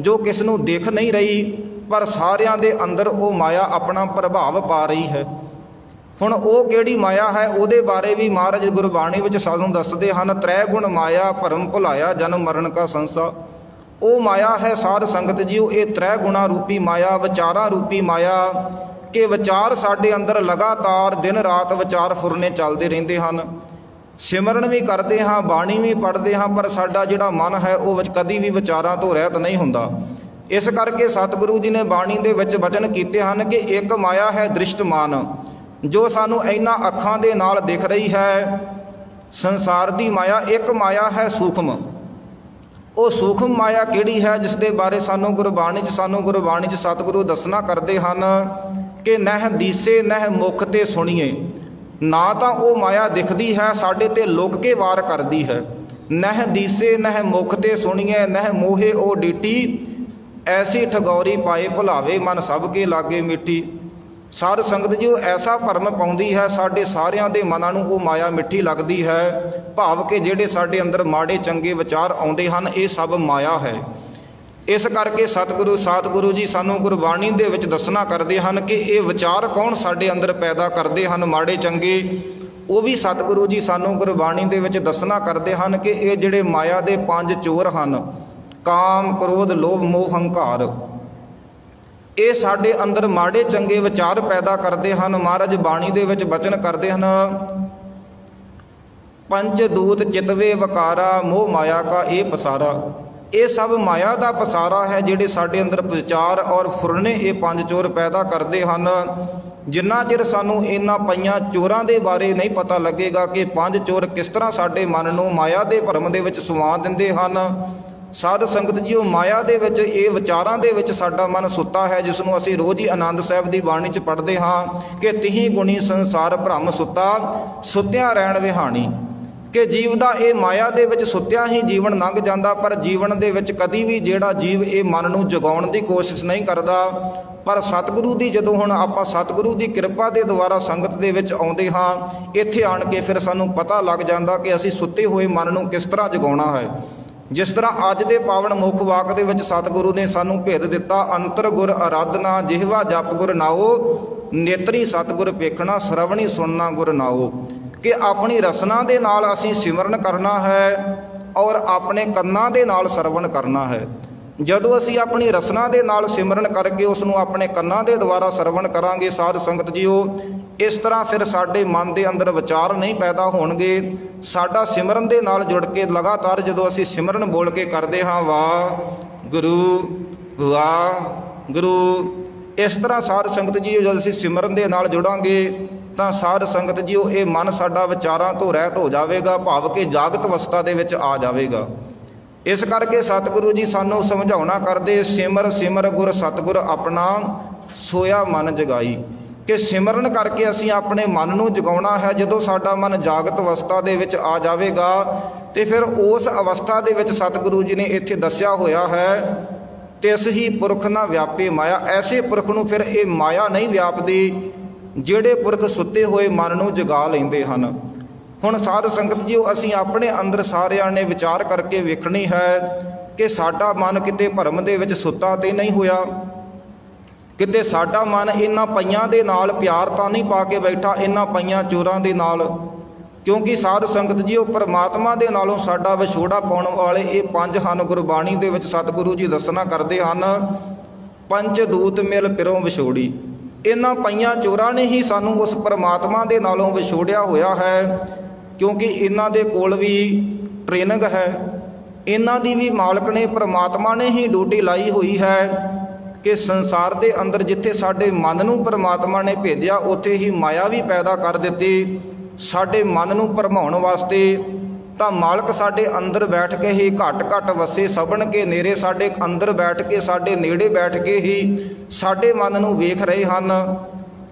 जो किस नूं दिख नहीं रही, पर सारियां दे अंदर वो माया अपना प्रभाव पा रही है। हुण वो किहड़ी माया है, उहदे बारे भी महाराज गुरबाणी विच सानूं दसदे हन। त्रै गुण माया भरम भुलाया जन्म मरण का संसा। वो माया है साध संगत जी ये त्रै गुणा रूपी माया, विचारां रूपी माया, कि विचार साडे अंदर लगातार दिन रात विचार फुरने चलते रहते हैं। सिमरन भी करते हाँ, बाणी भी पढ़ते हाँ, पर साडा जिहड़ा मन है वो कदी भी विचारां तो रहत नहीं हुंदा। इस करके सतगुरु जी ने बाणी दे विच वचन कीते हैं कि एक माया है दृष्टमान, जो सानू इन्हां अखां दे नाल दिख रही है संसार दी माया। एक माया है सूक्ष्म, वो सूक्ष्म माया किहड़ी है जिस दे बारे सानू गुरबाणी च सतगुरु दसना करते हैं कि नह दीसे नह मुख ते सुणीए। ना तो वो माया दिखती है, साडे ते लुक के वार करती है। नह दीसे नह मुख ते सुणीए नह मोहे ओ डीटी, ऐसी ठगौरी पाए भुलावे मन सब के लागे मिट्टी। साध संगत जी ऐसा भरम पाउंदी है, साडे सारियां दे मनां नूं वो माया मिठी लगती है। भाव के जिहड़े साडे अंदर माड़े चंगे विचार आउंदे हन, ये सब माया है। इस करके सतगुरु जी सानू गुरबाणी दे विच दसना करते हैं कि ये विचार कौन साडे अंदर पैदा करते हैं माड़े चंगे। वो भी सतगुरु जी सानू गुरबाणी दे विच दसना करते हैं कि ये जिहड़े माया दे 5 चोर हैं, काम क्रोध लोभ मोह हंकार, ये साडे अंदर माड़े चंगे विचार पैदा करते हैं। महाराज बाणी दे विच वचन करते हैं, पंचदूत चितवे वकारा मोह माया का ये पसारा। ये सब माया का पसारा है, जिहड़े साडे अंदर विचार और फुरने ये 5 चोर पैदा करते हैं। जिन्ना चिर सानू इन्हां पईयां चोरां दे बारे नहीं पता लगेगा कि 5 चोर किस तरह साडे मन नूं माया दे भरम दे विच सुवा दिंदे हन। साध संगत जी माया दे विच ये विचारां दे विच साडा मन सुत्ता है, जिसनूं असीं रोज़ ही आनंद साहिब दी बाणी च पढ़दे हां कि तिही गुणी संसार भ्रम सुत्ता सुत्तियां रहण विहाणी। कि जीव का ये माया दे विच सुत्तिया ही जीवन लंघ जाता, पर जीवन दे विच कदी भी जिहड़ा जीव ये मन नूं जगाउण दी कोशिश नहीं करता। पर सतगुरु दी जदों हुण आपां सतगुरु दी किरपा दे द्वारा संगत दे विच आउंदे हां, इत्थे आण के फिर सानूं पता लग जांदा कि असीं सुत्ते होए मन नूं किस तरह जगाउणा है। जिस तरह अज दे पावन मुख वाक दे विच सतगुरु ने सानूं भेद दिता, अंतर गुर आराधना जिहवा जप गुर नाओ, नेत्री सतगुर पेखना श्रवणी सुनना गुर नाओ। कि अपनी रसना दे नाल असीं सिमरन करना है और अपने कन्नां दे नाल सरवण करना है। जदों असीं अपनी रसना दे नाल सिमरन करके उसनूं अपने कन्नां दे द्वारा सरवण करांगे साध संगत जीओ, इस तरह फिर साडे मन दे अंदर विचार नहीं पैदा होणगे। साडा सिमरन दे नाल जुड़ के लगातार जदों असीं सिमरन बोल के करदे हां वाह गुरु, इस तरह साध संगत जीओ जद असीं सिमरन दे नाल जुड़ांगे तो साध संगत जीओ ये मन साडा विचारां तो रहत हो जाएगा, भाव के जागत अवस्था दे विच आ जाएगा। इस करके सतगुरु जी सानू समझाउणा करदे, सिमर सिमर गुर सतगुर अपना सोया मन जगाई। कि सिमरन करके असीं अपने मन नूं जगाउणा है। जदों साडा मन जागत अवस्था दे विच आ जाएगा तो फिर उस अवस्था दे विच सतगुरु जी ने इत्थे दस्सिया होया है, तिस ही पुरख ना व्यापे माया। ऐसे पुरख नूं फिर ये माया नहीं व्यापदी ਜਿਹੜੇ पुरख सुते हुए मन नूं जगा लेंदे हन। हुण साध संगत जी असीं अपने अंदर सारिਆਂ ने विचार करके वेखणी है कि साडा मन किते भरम दे विच सुत्ता ते नहीं होया, किते साडा मन इन्हां पईयां दे नाल प्यार तां नहीं पा के बैठा इन्हां पईयां चोरां दे नाल। क्योंकि साध संगत जी परमात्मा दे नालों साडा विछोड़ा पाउण वाले ये 5 हन। गुरबाणी दे विच सतगुरु जी दसना करदे हन, पंच दूत मिल पिरों विछोड़ी। इन्हां पईयां चोरां ने ही सानू उस परमात्मा दे नालों विछोड़िया होया है। क्योंकि इन्हां दे कोल भी ट्रेनिंग है, इन्हां दी भी मालक ने परमात्मा ने ही ड्यूटी लाई हुई है कि संसार के अंदर जिथे साडे मन नूं परमात्मा ने भेजिया उत्थे ही माया भी पैदा कर दित्ती साडे मन नूं भरमाउण वास्ते। तां मालक साडे अंदर बैठ के ही घट घट वसे सबन के नेरे साडे अंदर बैठ के साडे नेड़े बैठ के ही साडे मन नूं वेख रहे हन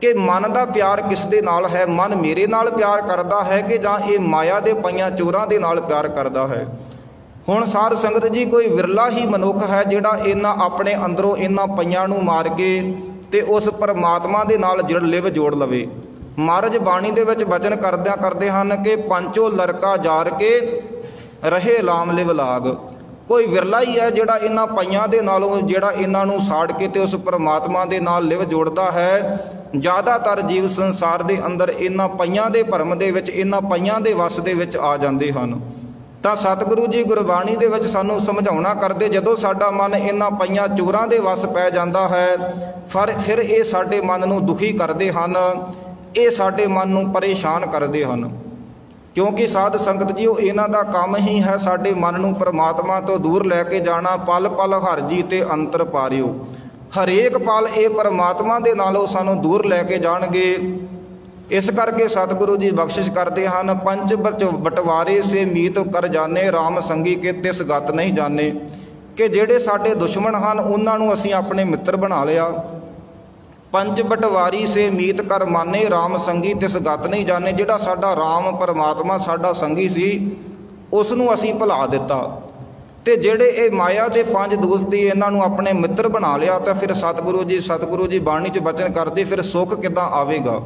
कि मन का प्यार किस दे नाल है, मन मेरे नाल प्यार करता है कि जां ये माया दे पईयां चोरां दे नाल प्यार करता है। हुण साध संगत जी कोई विरला ही मनुख है जिहड़ा इन्हां अपने अंदरों इन्हां पईयां नूं मार के ते उस परमात्मा दे नाल लिव जोड़ लवे। महाराज बाणी दे विच वचन करदिआं करदे हन कि पंचो लरका जार के रहे लाम लिव लाग। कोई विरला ही है जिहड़ा इन्हां पईयां दे नालों जिहड़ा इन्हां नूं साड़ के ते उस परमात्मा दे नाल लिव जोड़दा है। ज़्यादातर जीव संसार दे अंदर इन्हां पईयां दे भरम दे विच इन्हां पईयां दे वस दे विच आ जांदे हन। तां सतगुरु जी गुरबाणी दे विच सानूं समझाउणा करदे जदों साडा मन इन्हां पईयां चोरां दे वस पै जांदा है फिर ये साडे मन नूं दुखी करदे हन, ये साडे मन नूं परेशान करदे हन। क्योंकि साध संगत जी इन्हां दा काम ही है साडे मन नूं परमात्मा तो दूर लैके जाना। पल पल हर जी ते अंतर पारियो, हरेक पल ये परमात्मा दे नालों सानूं दूर लैके जाणगे। इस करके सतगुरु जी बख्शिश करते हैं पंच बटवारे से मीत कर जाने राम संगी के तिस गत नहीं जाने। कि जेड़े साडे दुश्मन हैं उन्होंने असीं अपने मित्र बना लिया। पंच बटवारी से मीत कर माने राम संगी तिस गत नहीं जाने। जिहड़ा साडा राम परमात्मा साडा संगी सी उसनूं असीं भुला दिता ते जेड़े ये माया के पांच दोस्ती इन्हों अपने मित्र बना लिया। तो फिर सतगुरु जी बाणी च वचन करते फिर सुख किदां आवेगा।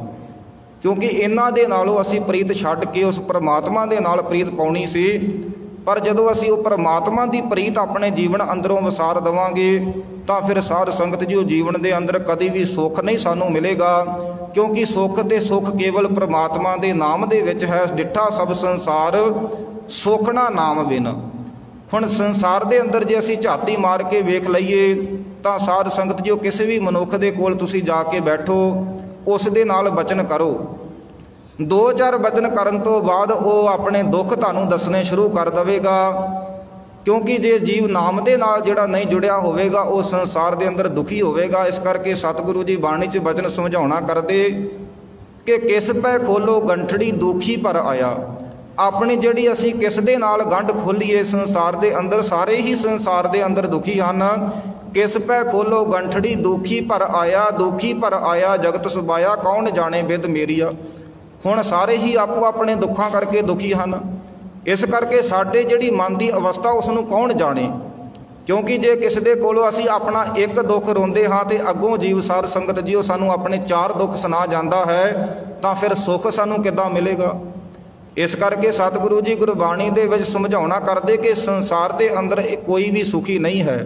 क्योंकि इन्हां दे नालों असीं प्रीत छड्ड के उस परमात्मा दे नाल प्रीत पाउणी सी। पर जदों असीं उह परमात्मा की प्रीत अपने जीवन अंदरों वसार देवांगे तो फिर साध संगत जी जीवन के अंदर कभी भी सुख नहीं सानूं मिलेगा। क्योंकि सुख ते सुख केवल परमात्मा के नाम दे विच है। डिठा सब संसार सुखना नाम बिन। हुण संसार के अंदर जे असीं झाती मार के वेख लईए तो साध संगत जी किसी भी मनुख दे कोल तुसीं जाके बैठो उस दे नाल वचन करो। दो चार वचन करन तो बाद वो अपने दुख तुहानूं दसने शुरू कर देवेगा। क्योंकि जे जीव नाम दे नाल जिहड़ा नहीं जुड़िया होवेगा वो संसार दे अंदर दुखी होवेगा। इस करके सतगुरु जी बाणी च वचन समझाउणा करदे कि किस पै खोलो गंठड़ी दुखी पर आया। अपनी जिहड़ी असीं किस दे नाल गंढ खोलीए संसार दे अंदर सारे ही संसार दे अंदर दुखी हन। किस पै खोलो गंठड़ी दुखी पर आया जगत सुबाया कौन जाने बिद मेरिया। हुण सारे ही आपो अपने दुखों करके दुखी हैं। इस करके साडे जिहड़ी मन की अवस्था उसनूं कौन जाने। क्योंकि जे किसी दे कोलों असीं अपना एक दुख रोंदे हाँ तो अगों जीव साध संगत जी सानूं अपने चार दुख सुना जाता है तो फिर सुख सानूं किद्दां मिलेगा। इस करके सतगुरु जी गुरबाणी दे विच समझाउणा करदे कि संसार के अंदर कोई भी सुखी नहीं है।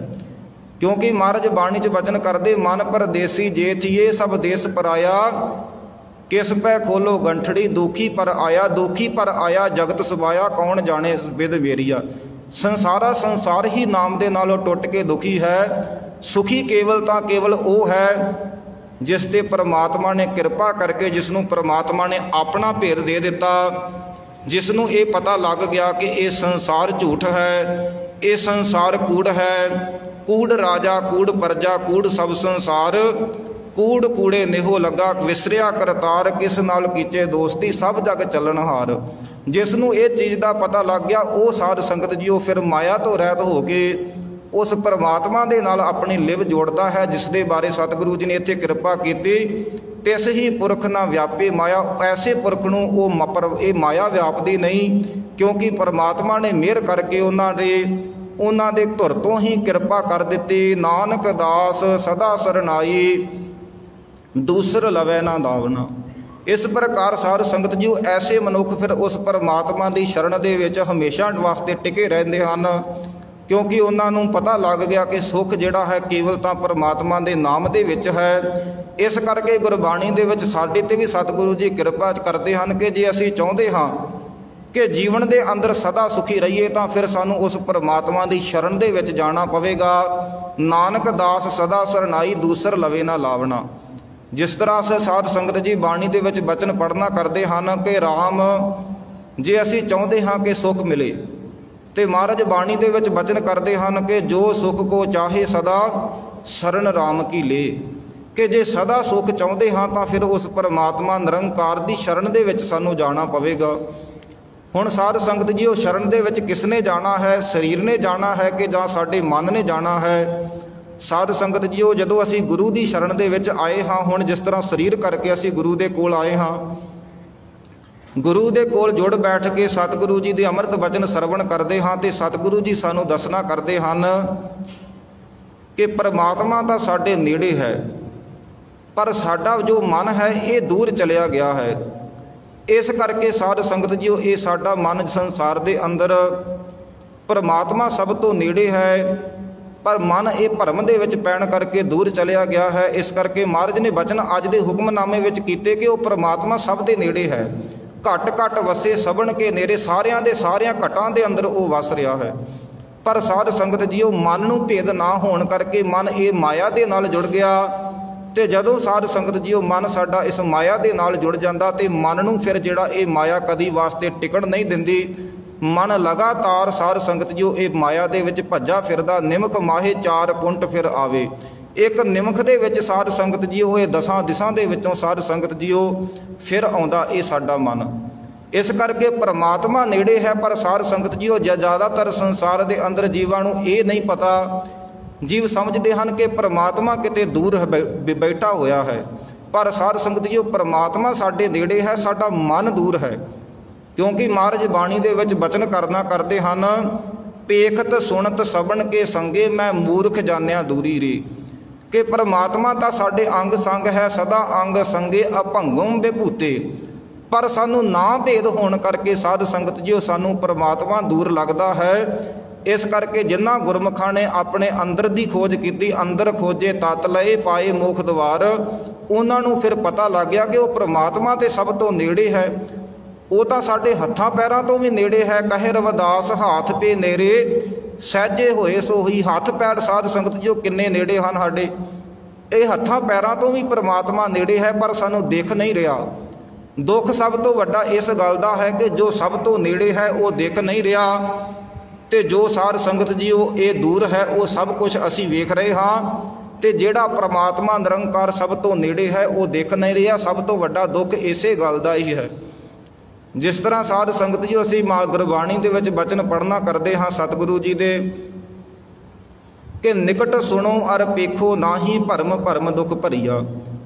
क्योंकि महाराज बाणी च वचन करदे मन परदेसी जे थिए सब देश पराया। किस पै खोलो गंठड़ी दुखी पर आया जगत सुबाया कौन जाने बिद मेरिया। संसार ही नाम दे नालों टुट के दुखी है। सुखी केवल वो है जिस ते परमात्मा ने कृपा करके जिसनों परमात्मा ने अपना भेद दे दिता। जिसनों ये पता लग गया कि ये संसार झूठ है, ये संसार कूड़ है। कूड़ राजा कूड़ प्रजा कूड़ सब संसार कूड़ कूड़े नेहो लगा विसरिया करतार किस नाल कीचे दोस्ती सब जग चलनहार। जिसनों ये चीज़ का पता लग गया वो साध संगत जी वो फिर माया तो रहत हो के उस परमात्मा दे नाल अपनी लिव जोड़ता है। जिस दे बारे सतगुरु जी ने इत्थे कृपा की तिस ही पुरख ना व्यापे माया। ऐसे पुरख नूं ये माया व्यापदी नहीं। क्योंकि परमात्मा ने मेहर करके उन्हां दे धुर तो ही कृपा कर दिती। नानक दास सदा सरनाई दूसर लवै ना दावना। इस प्रकार साध संगत जी ऐसे मनुख फिर उस परमात्मा की शरण दे विच हमेशा वास्ते टिके रहंदे हन। क्योंकि उन्होंने पता लग गया कि सुख जिहड़ा है केवल तो परमात्मा के नाम दे विच है। इस करके गुरबाणी दे विच साडे ते भी सतगुरु जी कृपा करते हैं कि जे असीं चाहुंदे हाँ कि जीवन के अंदर सदा सुखी रहीए तो फिर सानू उस परमात्मा की शरण दे विच जाना पवेगा। नानक दास सदा सरनाई दूसर लवे ना लावना। जिस तरह से साध संगत जी बाणी दे विच वचन पढ़ना करते हैं कि राम जे असीं चाहुंदे हाँ कि सुख मिले तो महाराज बाणी दे विच वचन करते हैं कि जो सुख को चाहे सदा शरण राम की ले। कि जे सदा सुख चाਹੁੰਦੇ ਹਾਂ ਤਾਂ ਫਿਰ ਉਸ ਪਰਮਾਤਮਾ ਨਿਰੰਕਾਰ ਦੀ ਸ਼ਰਨ ਦੇ ਵਿੱਚ ਸਾਨੂੰ ਜਾਣਾ ਪਵੇਗਾ। ਹੁਣ ਸਾਧ ਸੰਗਤ ਜੀ, ਉਹ ਸ਼ਰਨ ਦੇ ਵਿੱਚ ਕਿਸ ਨੇ ਜਾਣਾ ਹੈ? ਸਰੀਰ ਨੇ ਜਾਣਾ ਹੈ ਕਿ ਜਾਂ ਸਾਡੇ ਮਨ ਨੇ ਜਾਣਾ ਹੈ? ਸਾਧ ਸੰਗਤ ਜੀ, ਉਹ ਜਦੋਂ ਅਸੀਂ ਗੁਰੂ ਦੀ ਸ਼ਰਨ ਦੇ ਵਿੱਚ ਆਏ ਹਾਂ, ਹੁਣ ਜਿਸ ਤਰ੍ਹਾਂ ਸਰੀਰ ਕਰਕੇ ਅਸੀਂ ਗੁਰੂ ਦੇ ਕੋਲ ਆਏ ਹਾਂ, ਗੁਰੂ ਦੇ ਕੋਲ ਜੁੜ ਬੈਠ ਕੇ ਸਤਿਗੁਰੂ ਜੀ ਦੇ ਅੰਮ੍ਰਿਤ ਬਚਨ ਸਰਵਣ ਕਰਦੇ ਹਾਂ ਤੇ ਸਤਿਗੁਰੂ ਜੀ ਸਾਨੂੰ ਦੱਸਣਾ ਕਰਦੇ ਹਨ ਕਿ ਪਰਮਾਤਮਾ ਤਾਂ ਸਾਡੇ ਨੇੜੇ ਹੈ, ਪਰ ਸਾਡਾ ਜੋ ਮਨ ਹੈ ਇਹ ਦੂਰ ਚਲਿਆ ਗਿਆ ਹੈ। ਇਸ ਕਰਕੇ ਸਾਧ ਸੰਗਤ ਜੀਓ, ਇਹ ਸਾਡਾ ਮਨ ਸੰਸਾਰ ਦੇ ਅੰਦਰ ਪਰਮਾਤਮਾ ਸਭ ਤੋਂ ਨੇੜੇ ਹੈ, ਪਰ ਮਨ ਇਹ ਭਰਮ ਦੇ ਵਿੱਚ ਪੈਣ ਕਰਕੇ ਦੂਰ ਚਲਿਆ ਗਿਆ ਹੈ। ਇਸ ਕਰਕੇ ਮਹਾਰਾਜ ਨੇ ਬਚਨ ਅੱਜ ਦੇ ਹੁਕਮਨਾਮੇ ਵਿੱਚ ਕੀਤੇ ਕਿ ਉਹ ਪਰਮਾਤਮਾ ਸਭ ਦੇ ਨੇੜੇ ਹੈ। ਘਟ ਘਟ ਵਸੇ ਸਭਨ ਕੇ ਨੇੜੇ, ਸਾਰਿਆਂ ਦੇ ਸਾਰਿਆਂ ਘਟਾਂ ਦੇ ਅੰਦਰ ਉਹ ਵਸ ਰਿਹਾ ਹੈ। ਪਰ ਸਾਧ ਸੰਗਤ ਜੀਓ, ਮਨ ਨੂੰ ਭੇਦ ਨਾ ਹੋਣ ਕਰਕੇ ਮਨ ਇਹ ਮਾਇਆ ਦੇ ਨਾਲ ਜੁੜ ਗਿਆ। ਤੇ ਜਦੋਂ ਸਾਧ ਸੰਗਤ ਜੀਓ ਮਨ ਸਾਡਾ ਇਸ ਮਾਇਆ ਦੇ ਨਾਲ ਜੁੜ ਜਾਂਦਾ ਤੇ ਮਨ ਨੂੰ ਫਿਰ ਜਿਹੜਾ ਇਹ ਮਾਇਆ ਕਦੀ ਵਾਸਤੇ ਟਿਕਣ ਨਹੀਂ ਦਿੰਦੀ। ਮਨ ਲਗਾਤਾਰ ਸਾਧ ਸੰਗਤ ਜੀਓ ਇਹ ਮਾਇਆ ਦੇ ਵਿੱਚ ਭੱਜਾ ਫਿਰਦਾ। ਨਿਮਕ ਮਾਹੇ ਚਾਰ ਕੁੰਟ ਫਿਰ ਆਵੇ। ਇੱਕ ਨਿਮਕ ਦੇ ਵਿੱਚ ਸਾਧ ਸੰਗਤ ਜੀਓ ਇਹ ਦਸਾਂ ਦਿਸ਼ਾਂ ਦੇ ਵਿੱਚੋਂ ਸਾਧ ਸੰਗਤ ਜੀਓ ਫਿਰ ਆਉਂਦਾ ਇਹ ਸਾਡਾ ਮਨ। ਇਸ ਕਰਕੇ ਪਰਮਾਤਮਾ ਨੇੜੇ ਹੈ, ਪਰ ਸਾਧ ਸੰਗਤ ਜੀਓ ਜ਼ਿਆਦਾਤਰ ਸੰਸਾਰ ਦੇ ਅੰਦਰ ਜੀਵਾਂ ਨੂੰ ਇਹ ਨਹੀਂ ਪਤਾ। ਜੀਵ ਸਮਝਦੇ ਹਨ ਕਿ ਪਰਮਾਤਮਾ ਕਿਤੇ ਦੂਰ ਬੈਠਾ ਹੋਇਆ ਹੈ, ਪਰ ਸਾਧ ਸੰਗਤ ਜੀਓ ਪਰਮਾਤਮਾ ਸਾਡੇ ਨੇੜੇ ਹੈ, ਸਾਡਾ ਮਨ ਦੂਰ ਹੈ। ਕਿਉਂਕਿ ਮਹਾਰਾਜ ਬਾਣੀ ਦੇ ਵਿੱਚ ਬਚਨ ਕਰਨਾ ਕਰਦੇ ਹਨ, ਪੇਖਤ ਸੁਣਤ ਸਭਨ ਕੇ ਸੰਗੇ ਮੈਂ ਮੂਰਖ ਜਾਣਿਆ ਦੂਰੀ ਰੇ। ਕਿ ਪਰਮਾਤਮਾ ਤਾਂ ਸਾਡੇ ਅੰਗ ਸੰਗ ਹੈ, ਸਦਾ ਅੰਗ ਸੰਗੇ ਅਭੰਗਮ ਵਿਭੂਤੇ, ਪਰ ਸਾਨੂੰ ਨਾ ਭੇਦ ਹੋਣ ਕਰਕੇ ਸਾਧ ਸੰਗਤ ਜੀਓ ਸਾਨੂੰ ਪਰਮਾਤਮਾ ਦੂਰ ਲੱਗਦਾ ਹੈ। ਇਸ ਕਰਕੇ ਜਿਨ੍ਹਾਂ ਗੁਰਮੁਖਾਂ ਨੇ ਆਪਣੇ ਅੰਦਰ ਦੀ ਖੋਜ ਕੀਤੀ, ਅੰਦਰ ਖੋਜੇ ਤਤ ਲਏ ਪਾਏ ਮੋਖ ਦਵਾਰ, ਉਹਨਾਂ ਨੂੰ ਫਿਰ ਪਤਾ ਲੱਗ ਗਿਆ ਕਿ ਉਹ ਪਰਮਾਤਮਾ ਤੇ ਸਭ ਤੋਂ ਨੇੜੇ ਹੈ। ਉਹ ਤਾਂ ਸਾਡੇ ਹੱਥਾਂ ਪੈਰਾਂ ਤੋਂ ਵੀ ਨੇੜੇ ਹੈ। ਕਹੇ ਰਵਿਦਾਸ ਹਾਥ ਪੇ ਨੇੜੇ ਸਹਿਜੇ ਹੋਏ ਸੋਹੀ। ਹੱਥ ਪੈਰ ਸਾਧ ਸੰਗਤ ਜੋ ਕਿੰਨੇ ਨੇੜੇ ਹਨ ਸਾਡੇ। ਇਹ ਹੱਥਾਂ ਪੈਰਾਂ ਤੋਂ ਵੀ ਪਰਮਾਤਮਾ ਨੇੜੇ ਹੈ, ਪਰ ਸਾਨੂੰ ਦਿਖ ਨਹੀਂ ਰਿਹਾ। ਦੁੱਖ ਸਭ ਤੋਂ ਵੱਡਾ ਇਸ ਗੱਲ ਦਾ ਹੈ ਕਿ ਜੋ ਸਭ ਤੋਂ ਨੇੜੇ ਹੈ ਉਹ ਦਿਖ ਨਹੀਂ ਰਿਹਾ, ਤੇ ਜੋ ਸਾਧ ਸੰਗਤ ਜੀ ਉਹ ਇਹ ਦੂਰ ਹੈ ਉਹ ਸਭ ਕੁਝ ਅਸੀਂ ਵੇਖ ਰਹੇ ਹਾਂ। ਤੇ ਜਿਹੜਾ ਪਰਮਾਤਮਾ ਨਿਰੰਕਾਰ ਸਭ ਤੋਂ ਨੇੜੇ ਹੈ ਉਹ ਦਿਖ ਨਹੀਂ ਰਿਹਾ। ਸਭ ਤੋਂ ਵੱਡਾ ਦੁੱਖ ਇਸੇ ਗੱਲ ਦਾ ਹੀ ਹੈ। ਜਿਸ ਤਰ੍ਹਾਂ ਸਾਧ ਸੰਗਤ ਜੀ ਅਸੀਂ ਗੁਰਬਾਣੀ ਦੇ ਵਿੱਚ ਬਚਨ ਪੜ੍ਹਨਾ ਕਰਦੇ ਹਾਂ ਸਤਿਗੁਰੂ ਜੀ ਦੇ ਕਿ ਨਿਕਟ ਸੁਣੋ ਅਰ ਪੇਖੋ ਨਾਹੀ ਭਰਮ ਭਰਮ ਦੁੱਖ ਭਰੀਆ।